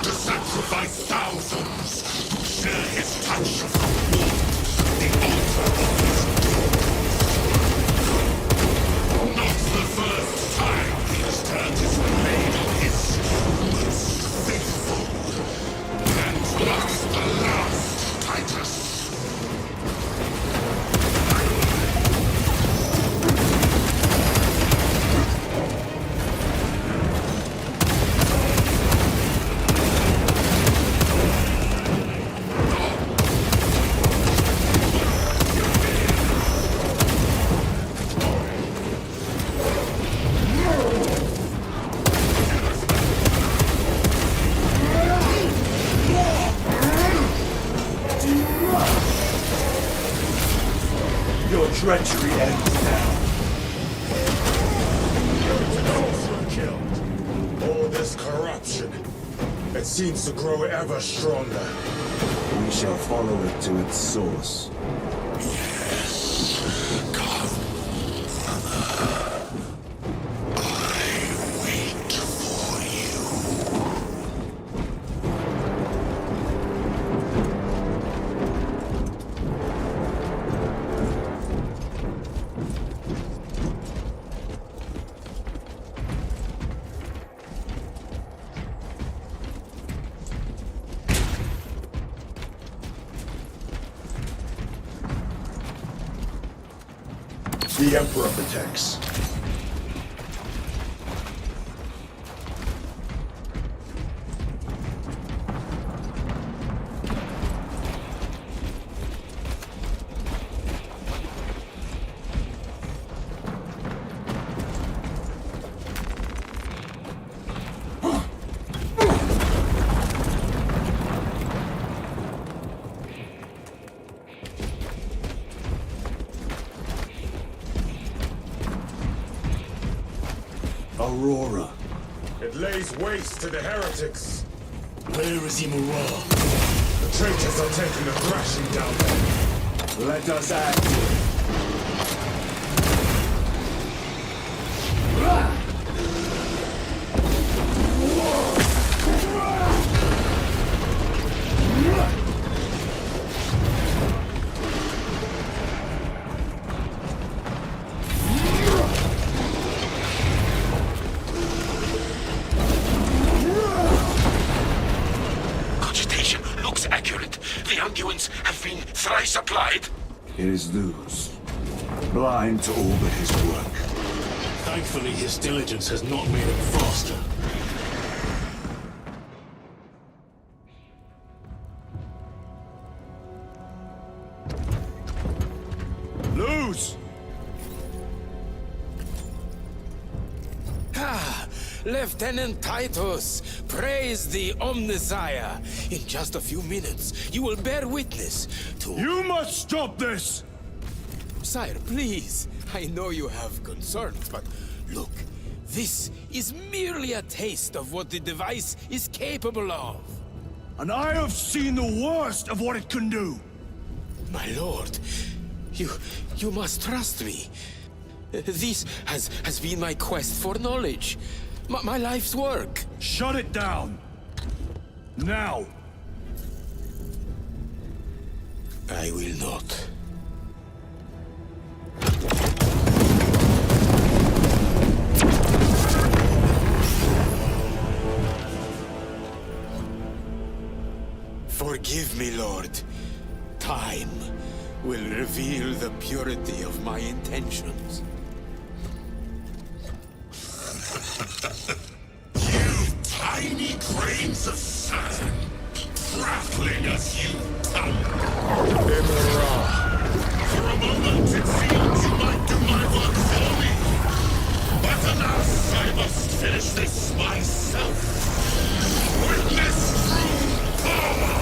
S2: To sacrifice thousands, to share his touch of the wood, the altar of his death. Not the first time he has turned his blade on his most faithful, and not the last, Titus.
S1: Your treachery ends now.
S9: Also killed. All this corruption, it seems to grow ever stronger.
S1: We shall follow it to its source.
S3: The Emperor protects. Aurora.
S9: It lays waste to the heretics.
S8: Where is Imura?
S9: The traitors are taking a thrashing down there.
S1: Let us act.
S2: Have been thrice applied?
S1: It is Luz, blind to all but his work.
S8: Thankfully, his diligence has not made him faster.
S1: Luz!
S12: Ah, Lieutenant Titus, praise the Omnissiah. In just a few minutes, you will bear witness to...
S1: You must stop this!
S12: Sire, please. I know you have concerns, but look, this is merely a taste of what the device is capable of.
S1: And I have seen the worst of what it can do.
S12: My lord, you must trust me. This has been my quest for knowledge. My life's work.
S1: Shut it down. Now.
S12: I will not. Forgive me, Lord. Time will reveal the purity of my intentions.
S2: You tiny grains of sand, crackling as you tumble. For a moment it seemed you might do my work for me. But alas, I must finish this myself. Witness true power!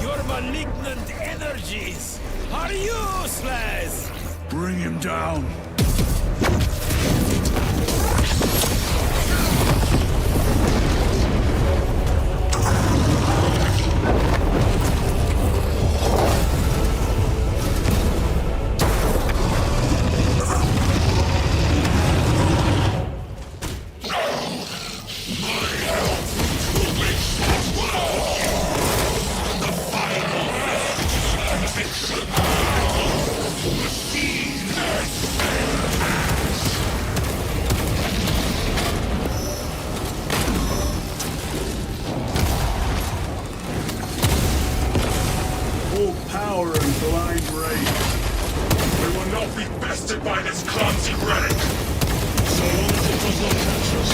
S12: Your malignant energies are useless!
S1: Bring him down. Full power and blind rage.
S6: We will not be bested by this clumsy relic.
S2: So long as it does not catch us.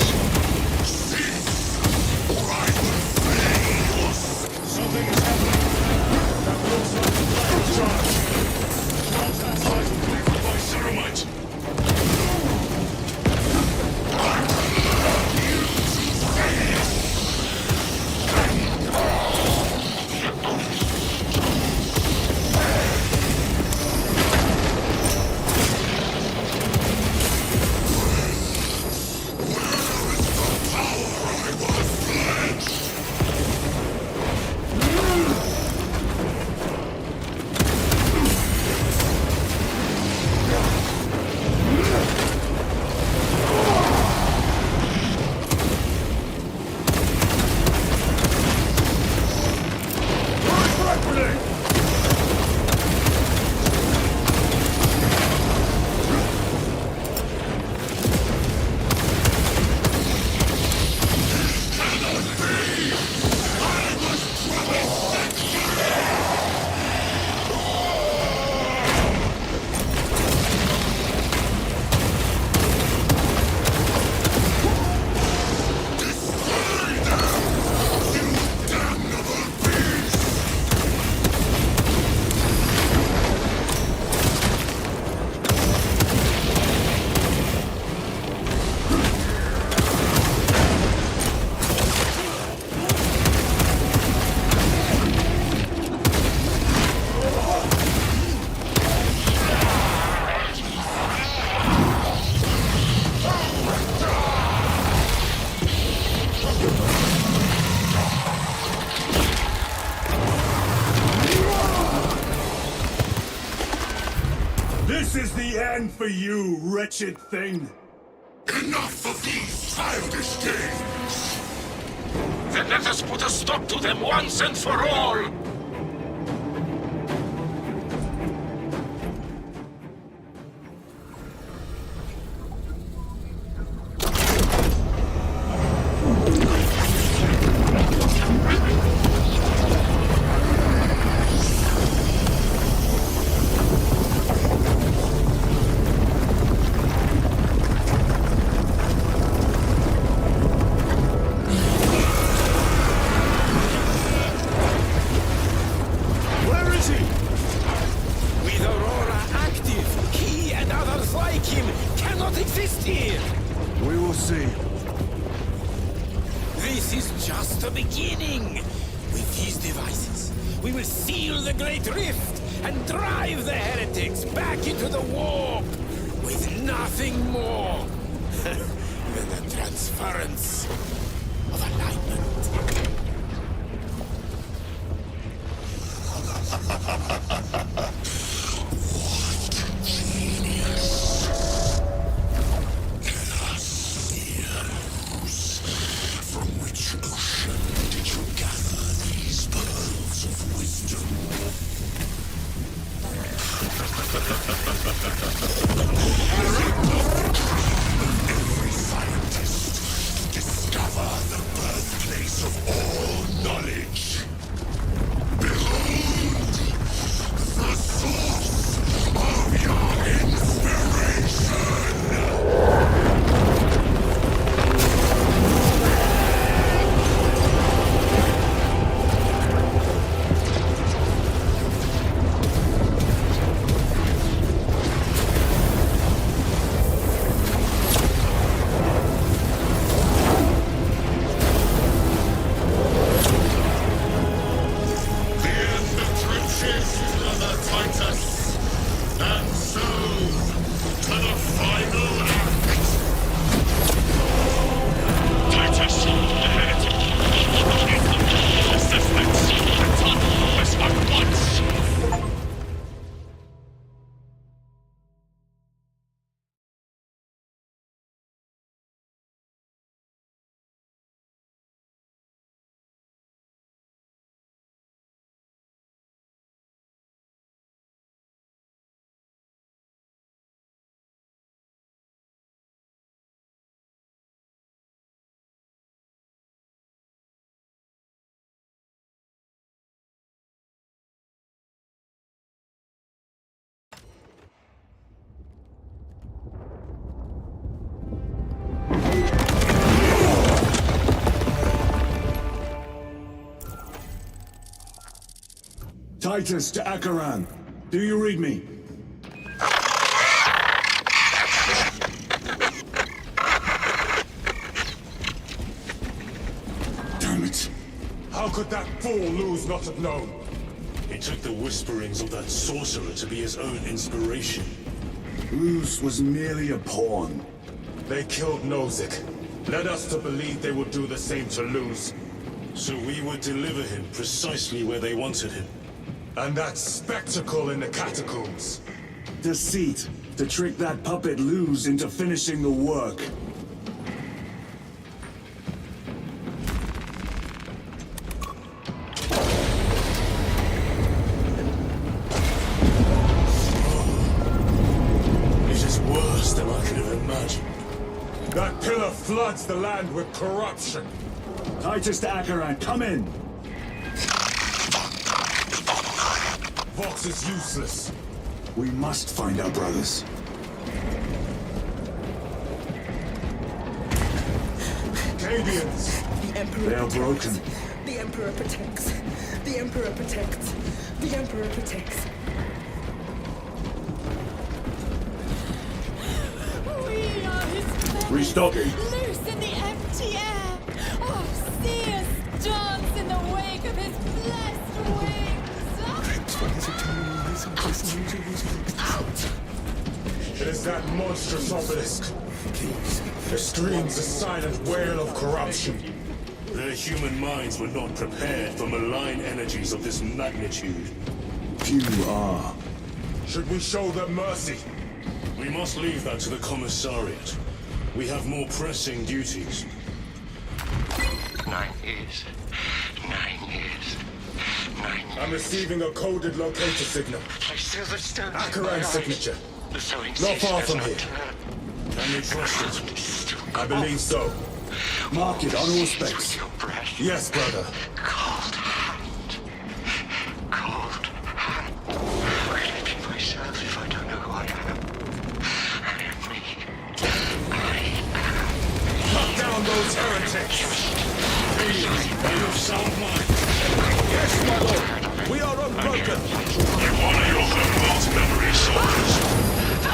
S2: Cease, or I will flay your
S8: Something is happening. That looks like a black charge. Charge that side and wait for my Ceramite.
S1: This is the end for you, wretched thing.
S2: Enough of these childish games!
S6: Then let us put a stop to them once and for all!
S12: here.
S1: We will see.
S12: This is just the beginning. With these devices, we will seal the Great Rift and drive the heretics back into the warp with nothing more than the transference of alignment.
S2: From which ocean did you gather these pearls of wisdom? Every scientist discover the birthplace of all knowledge. Behold, the source of your inspiration.
S1: Titus to Akaran. Do you read me?
S3: Damn it.
S9: How could that fool Luz not have known?
S8: He took the whisperings of that sorcerer to be his own inspiration.
S1: Luz was merely a pawn.
S9: They killed Nozick. Led us to believe they would do the same to Luz.
S8: So we would deliver him precisely where they wanted him.
S9: And that spectacle in the catacombs.
S1: Deceit. To trick that puppet Luz into finishing the work.
S8: It is worse than I could have imagined.
S9: That pillar floods the land with corruption.
S1: Titus to Akaran, come in!
S9: Vox is useless.
S1: We must find our brothers.
S9: Cadians!
S10: The Emperor
S1: They are broken.
S10: The Emperor protects. The Emperor protects. The Emperor protects.
S13: We are his men.
S1: Restocking.
S13: Loose in the empty air. Oh, see us dance in the wake of his blessed wings.
S9: It is that monstrous obelisk. It screams a silent wail of corruption.
S8: Their human minds were not prepared for malign energies of this magnitude.
S1: Few are.
S9: Should we show them mercy?
S8: We must leave that to the Commissariat. We have more pressing duties.
S2: 9 years. 9 years. 9 years.
S9: I'm receiving a coded locator signal.
S2: I still the stones in my
S9: Akaran's
S2: eyes.
S9: signature.
S2: The sewing
S9: Not far
S2: does
S9: from
S2: not
S9: here.
S2: turn.
S8: Can you trust it?
S9: I believe so.
S1: Mark it on all specs.
S2: Your breath.
S9: Yes, brother.
S2: Cold hand. Cold hand. How can I be myself if I don't know who I am? I am me.
S9: Cut down those heretics!
S8: Are you of sound mind?
S9: Yes, my lord! We are unbroken!
S6: You honor your homeworld's memory, soldiers.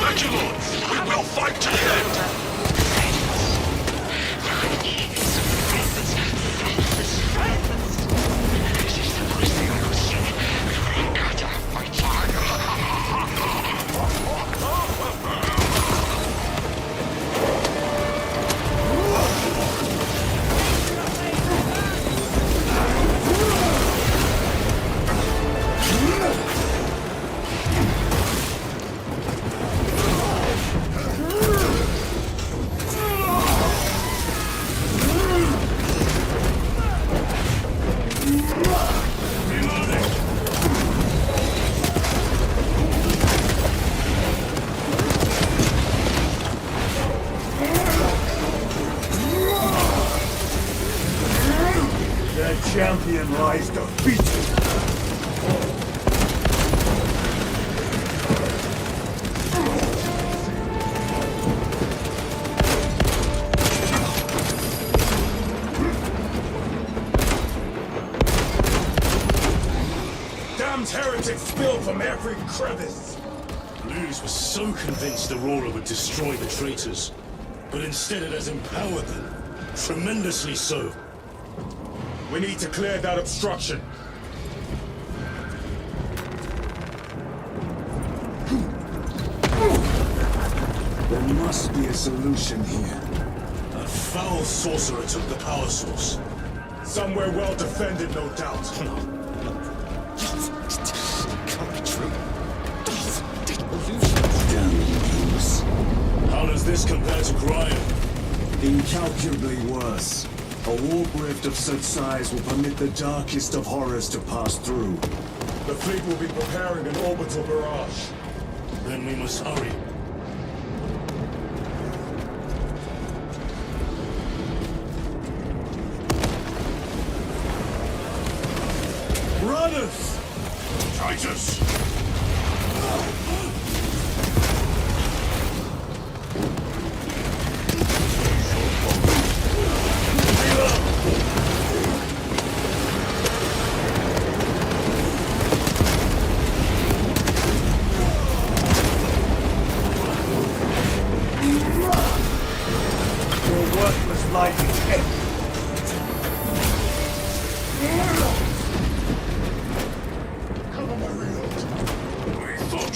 S6: Thank you, Lord. We will fight to the end.
S9: Damned heretics spill from every crevice!
S8: Luz was so convinced Aurora would destroy the traitors, but instead it has empowered them. Tremendously so.
S9: We need to clear that obstruction.
S1: There must be a solution here.
S8: A foul sorcerer took the power source.
S9: Somewhere well defended, no doubt.
S2: Can't be true.
S1: Damn Luz.
S8: How does this compare to Graham?
S1: Incalculably worse. A warp rift of such size will permit the darkest of horrors to pass through.
S9: The fleet will be preparing an orbital barrage.
S8: Then we must hurry.
S1: Runners!
S8: Titus!
S1: Your worthless life is empty.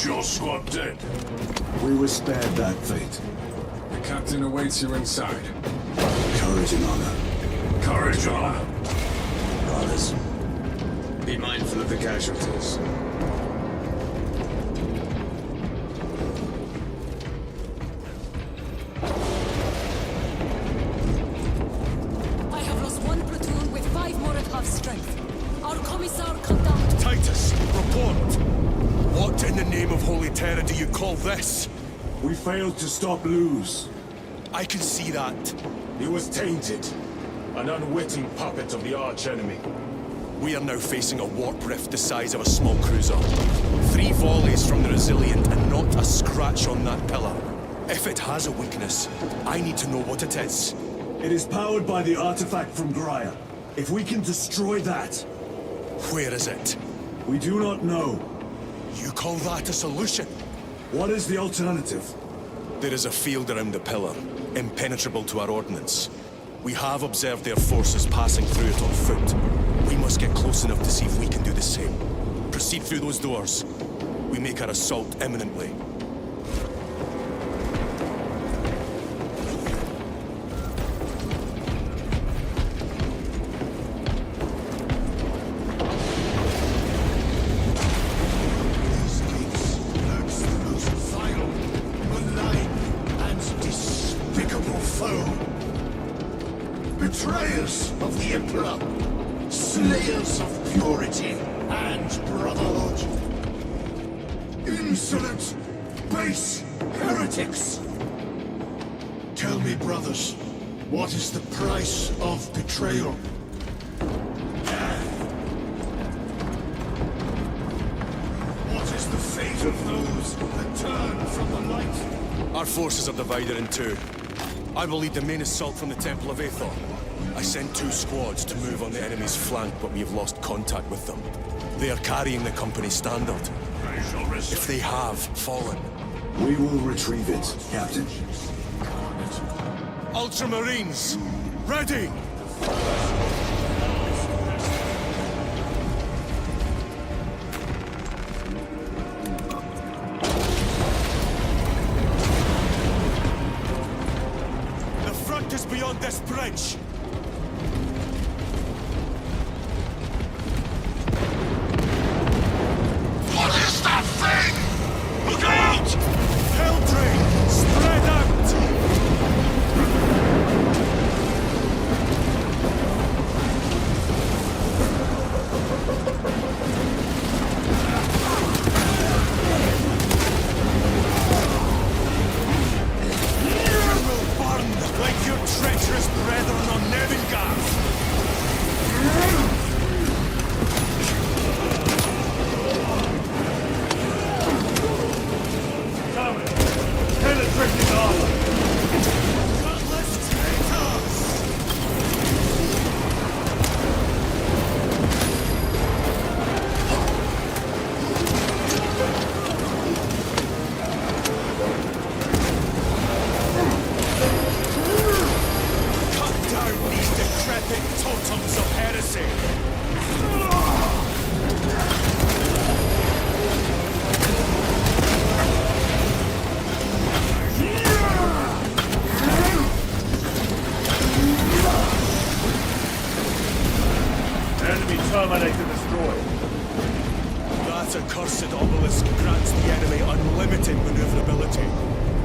S8: Your squad dead.
S1: We were spared that fate.
S9: The captain awaits you inside.
S1: Courage and honor.
S8: Courage and honor.
S1: Brothers.
S9: Be mindful of the casualties.
S13: I have lost one platoon with 5 more at half strength. Our commissar cut down.
S5: Titus, report! What in the name of Holy Terror do you call this?
S1: We failed to stop Luz.
S5: I can see that.
S9: He was tainted. An unwitting puppet of the arch-enemy.
S5: We are now facing a warp rift the size of a small cruiser. 3 volleys from the Resilient and not a scratch on that pillar. If it has a weakness, I need to know what it is.
S1: It is powered by the artifact from Graia. If we can destroy that...
S5: Where is it?
S1: We do not know.
S5: You call that a solution?
S1: What is the alternative?
S5: There is a field around the pillar, impenetrable to our ordnance. We have observed their forces passing through it on foot. We must get close enough to see if we can do the same. Proceed through those doors. We make our assault imminently.
S2: Betrayers of the Emperor, slayers of purity and brotherhood, insolent, base heretics. Tell me, brothers, what is the price of betrayal? Death. What is the fate of those that turn from the light?
S5: Our forces are divided in 2. I will lead the main assault from the Temple of Aethor. I sent 2 squads to move on the enemy's flank, but we have lost contact with them. They are carrying the company standard. If they have fallen...
S1: We will retrieve it, Captain.
S5: Ultramarines! Ready! Is beyond this bridge.
S6: What is that thing? Look out!
S5: Helldrain! Spread out! You will burn like your treacherous brethren on This accursed obelisk grants the enemy unlimited maneuverability.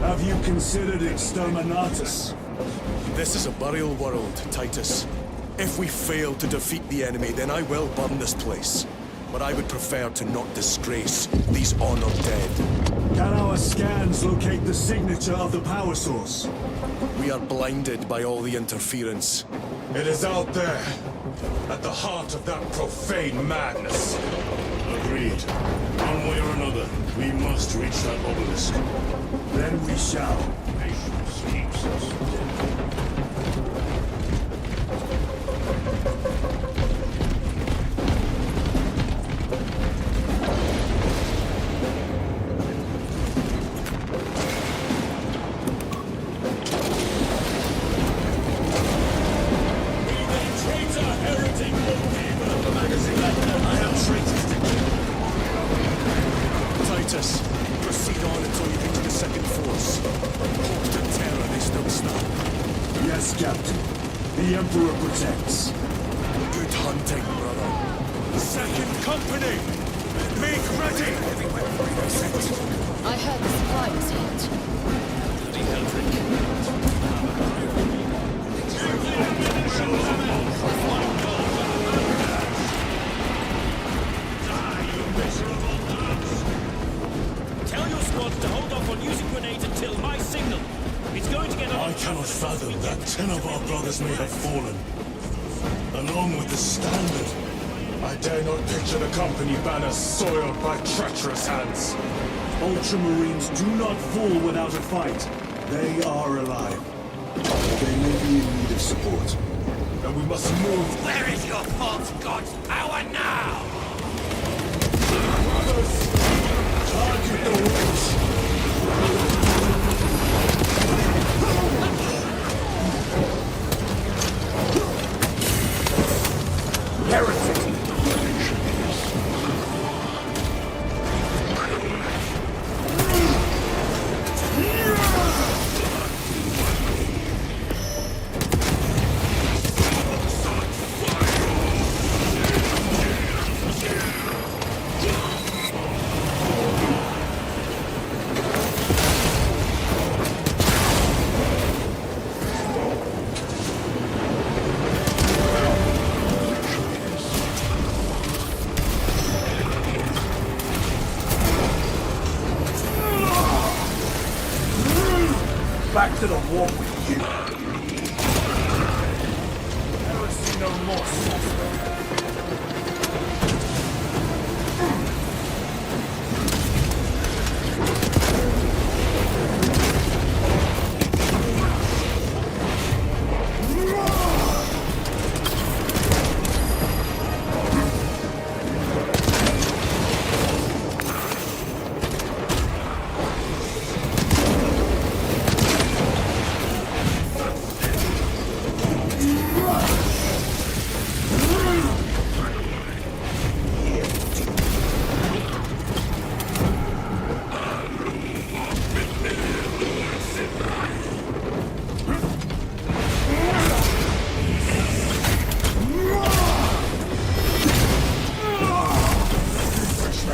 S1: Have you considered exterminatus?
S5: This is a burial world, Titus. If we fail to defeat the enemy, then I will burn this place. But I would prefer to not disgrace these honored dead.
S1: Can our scans locate the signature of the power source?
S5: We are blinded by all the interference.
S9: It is out there, at the heart of that profane madness.
S8: Agreed. One way or another, we must reach that obelisk.
S1: Then we shall.
S8: Patience keeps us dead.
S5: Titus, proceed on until you reach the second force. Hope and terror they still stand.
S1: Yes, Captain. The Emperor protects.
S5: Good hunting, brother. Second company! Make ready!
S13: I heard the supply was hit.
S12: Tell your squads to hold off on using grenades until my signal. It's going to get...
S8: I cannot fathom that 10 of our brothers may have fallen. Along with the Standard.
S9: I dare not picture the company banner soiled by treacherous hands.
S1: Ultramarines do not fall without a fight. They are alive. They may be in need of support.
S9: And we must move.
S12: Where is your false god's power now?
S1: Target the witch! Back to the war with you. Never see no more suffering.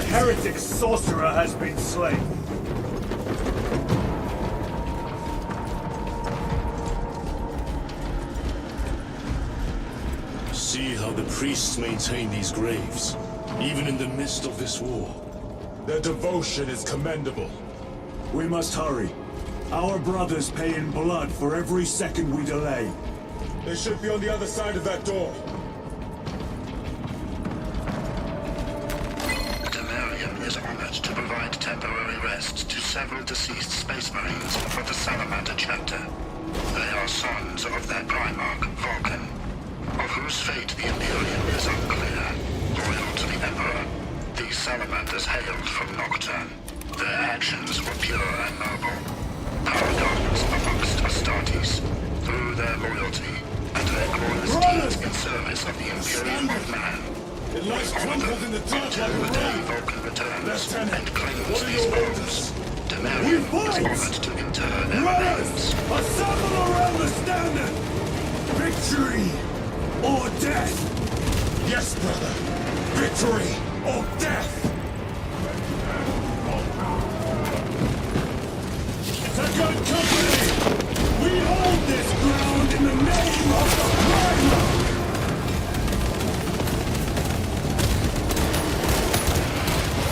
S1: Heretic sorcerer has been slain.
S8: See how the priests maintain these graves, even in the midst of this war.
S9: Their devotion is commendable.
S1: We must hurry. Our brothers pay in blood for every second we delay.
S9: They should be on the other side of that door.
S2: Is honored to provide temporary rest to several deceased Space Marines for the Salamander chapter. They are sons of their Primarch, Vulcan, of whose fate the Imperium is unclear. Loyal to the Emperor, these Salamanders hailed from Nocturne. Their actions were pure and noble. Paragons amongst Astartes, through their loyalty and their glorious deeds in service of the Imperium of Man.
S8: It lies crumpled in the dirt like a rain.
S2: Vulcan returns and claims these bones. Demarion is honored to inter their remains.
S1: Assemble around the Standard! Victory or death!
S9: Yes, brother. Victory or death!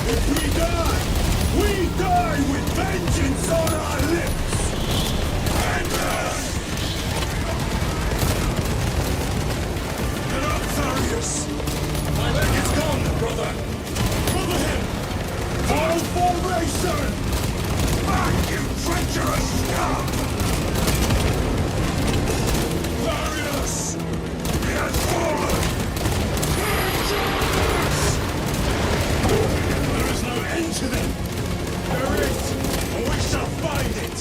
S1: If we die with vengeance on our lips! Get up, Tharius!
S8: My leg is gone, brother! Cover him!
S1: Full formation! Back, you treacherous scum! Tharius! He has fallen! There is no end to them! There is, and we shall find it!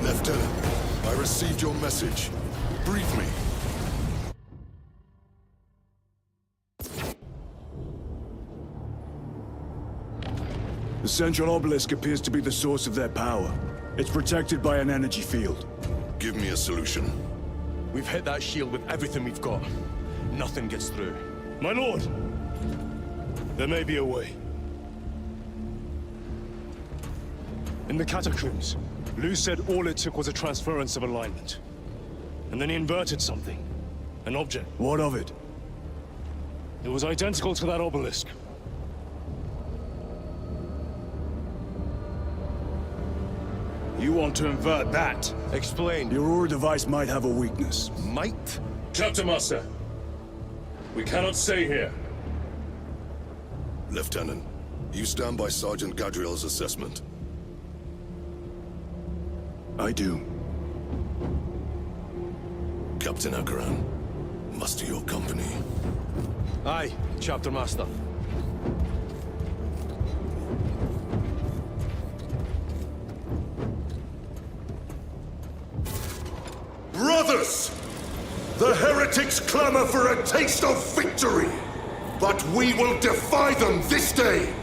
S6: Lieutenant, I received your message. Brief me.
S1: The central obelisk appears to be the source of their power. It's protected by an energy field.
S6: Give me a solution.
S9: We've hit that shield with everything we've got. Nothing gets through.
S8: My lord! There may be a way. In the catacombs, Lu said all it took was a transference of alignment. And then he inverted something. An object.
S1: What of it?
S8: It was identical to that obelisk.
S9: You want to invert that? Explain.
S1: The Aurora device might have a weakness.
S9: Might?
S8: Chapter Master, we cannot stay here.
S6: Lieutenant, you stand by Sergeant Gadriel's assessment.
S1: I do.
S6: Captain Akaran, muster your company.
S9: Aye, Chapter Master.
S6: Brothers! The heretics clamor for a taste of victory! But we will defy them this day,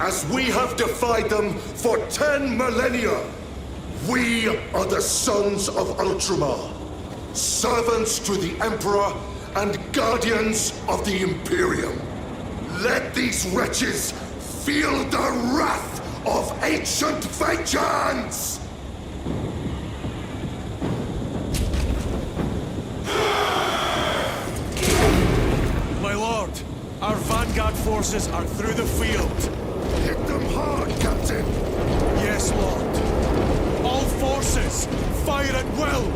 S6: as we have defied them for 10 millennia! We are the sons of Ultramar, servants to the Emperor and guardians of the Imperium. Let these wretches feel the wrath of ancient vengeance!
S5: My lord, our vanguard forces are through the field.
S6: Hit them hard, Captain!
S5: Yes, lord. All forces, fire at will!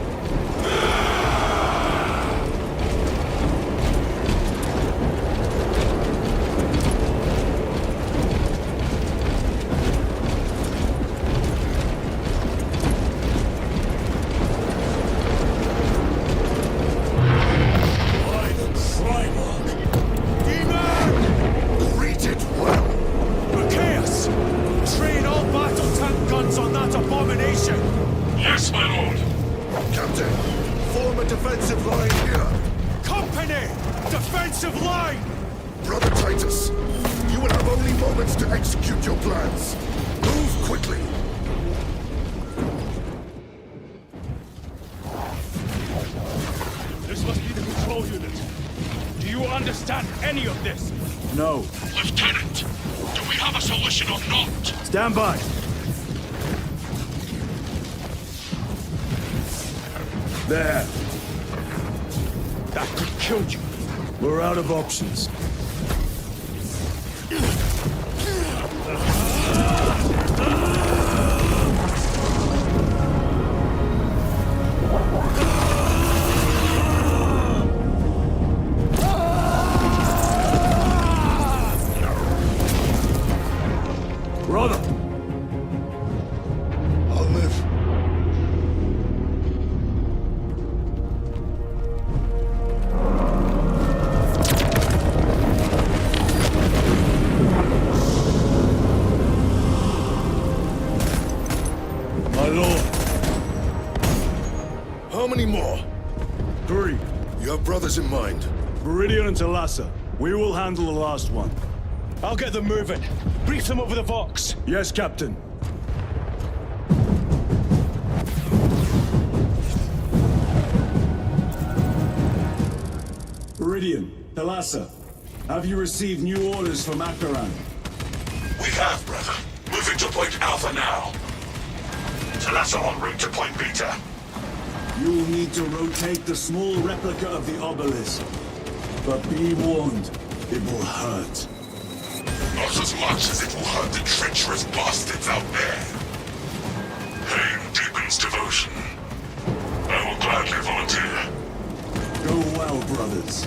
S6: Yes, my lord! Captain, form a defensive line here.
S5: Company! Defensive line!
S6: Brother Titus, you will have only moments to execute your plans. Move quickly.
S8: This must be the control unit. Do you understand any of this?
S1: No.
S6: Lieutenant, do we have a solution or not?
S1: Stand by. There.
S8: That could kill you.
S1: We're out of options.
S6: many more?
S1: 3.
S6: You have brothers in mind?
S1: Viridian and Talassa. We will handle the last one.
S9: I'll get them moving. Brief them over the Vox.
S1: Yes, Captain. Viridian, Talassa, have you received new orders from Akaran?
S6: We have, brother. Moving to Point Alpha now. Talassa en route to Point Beta.
S1: You will need to rotate the small replica of the obelisk. But be warned, it will hurt.
S6: Not as much as it will hurt the treacherous bastards out there. Pain deepens devotion. I will gladly volunteer.
S1: Go well, brothers.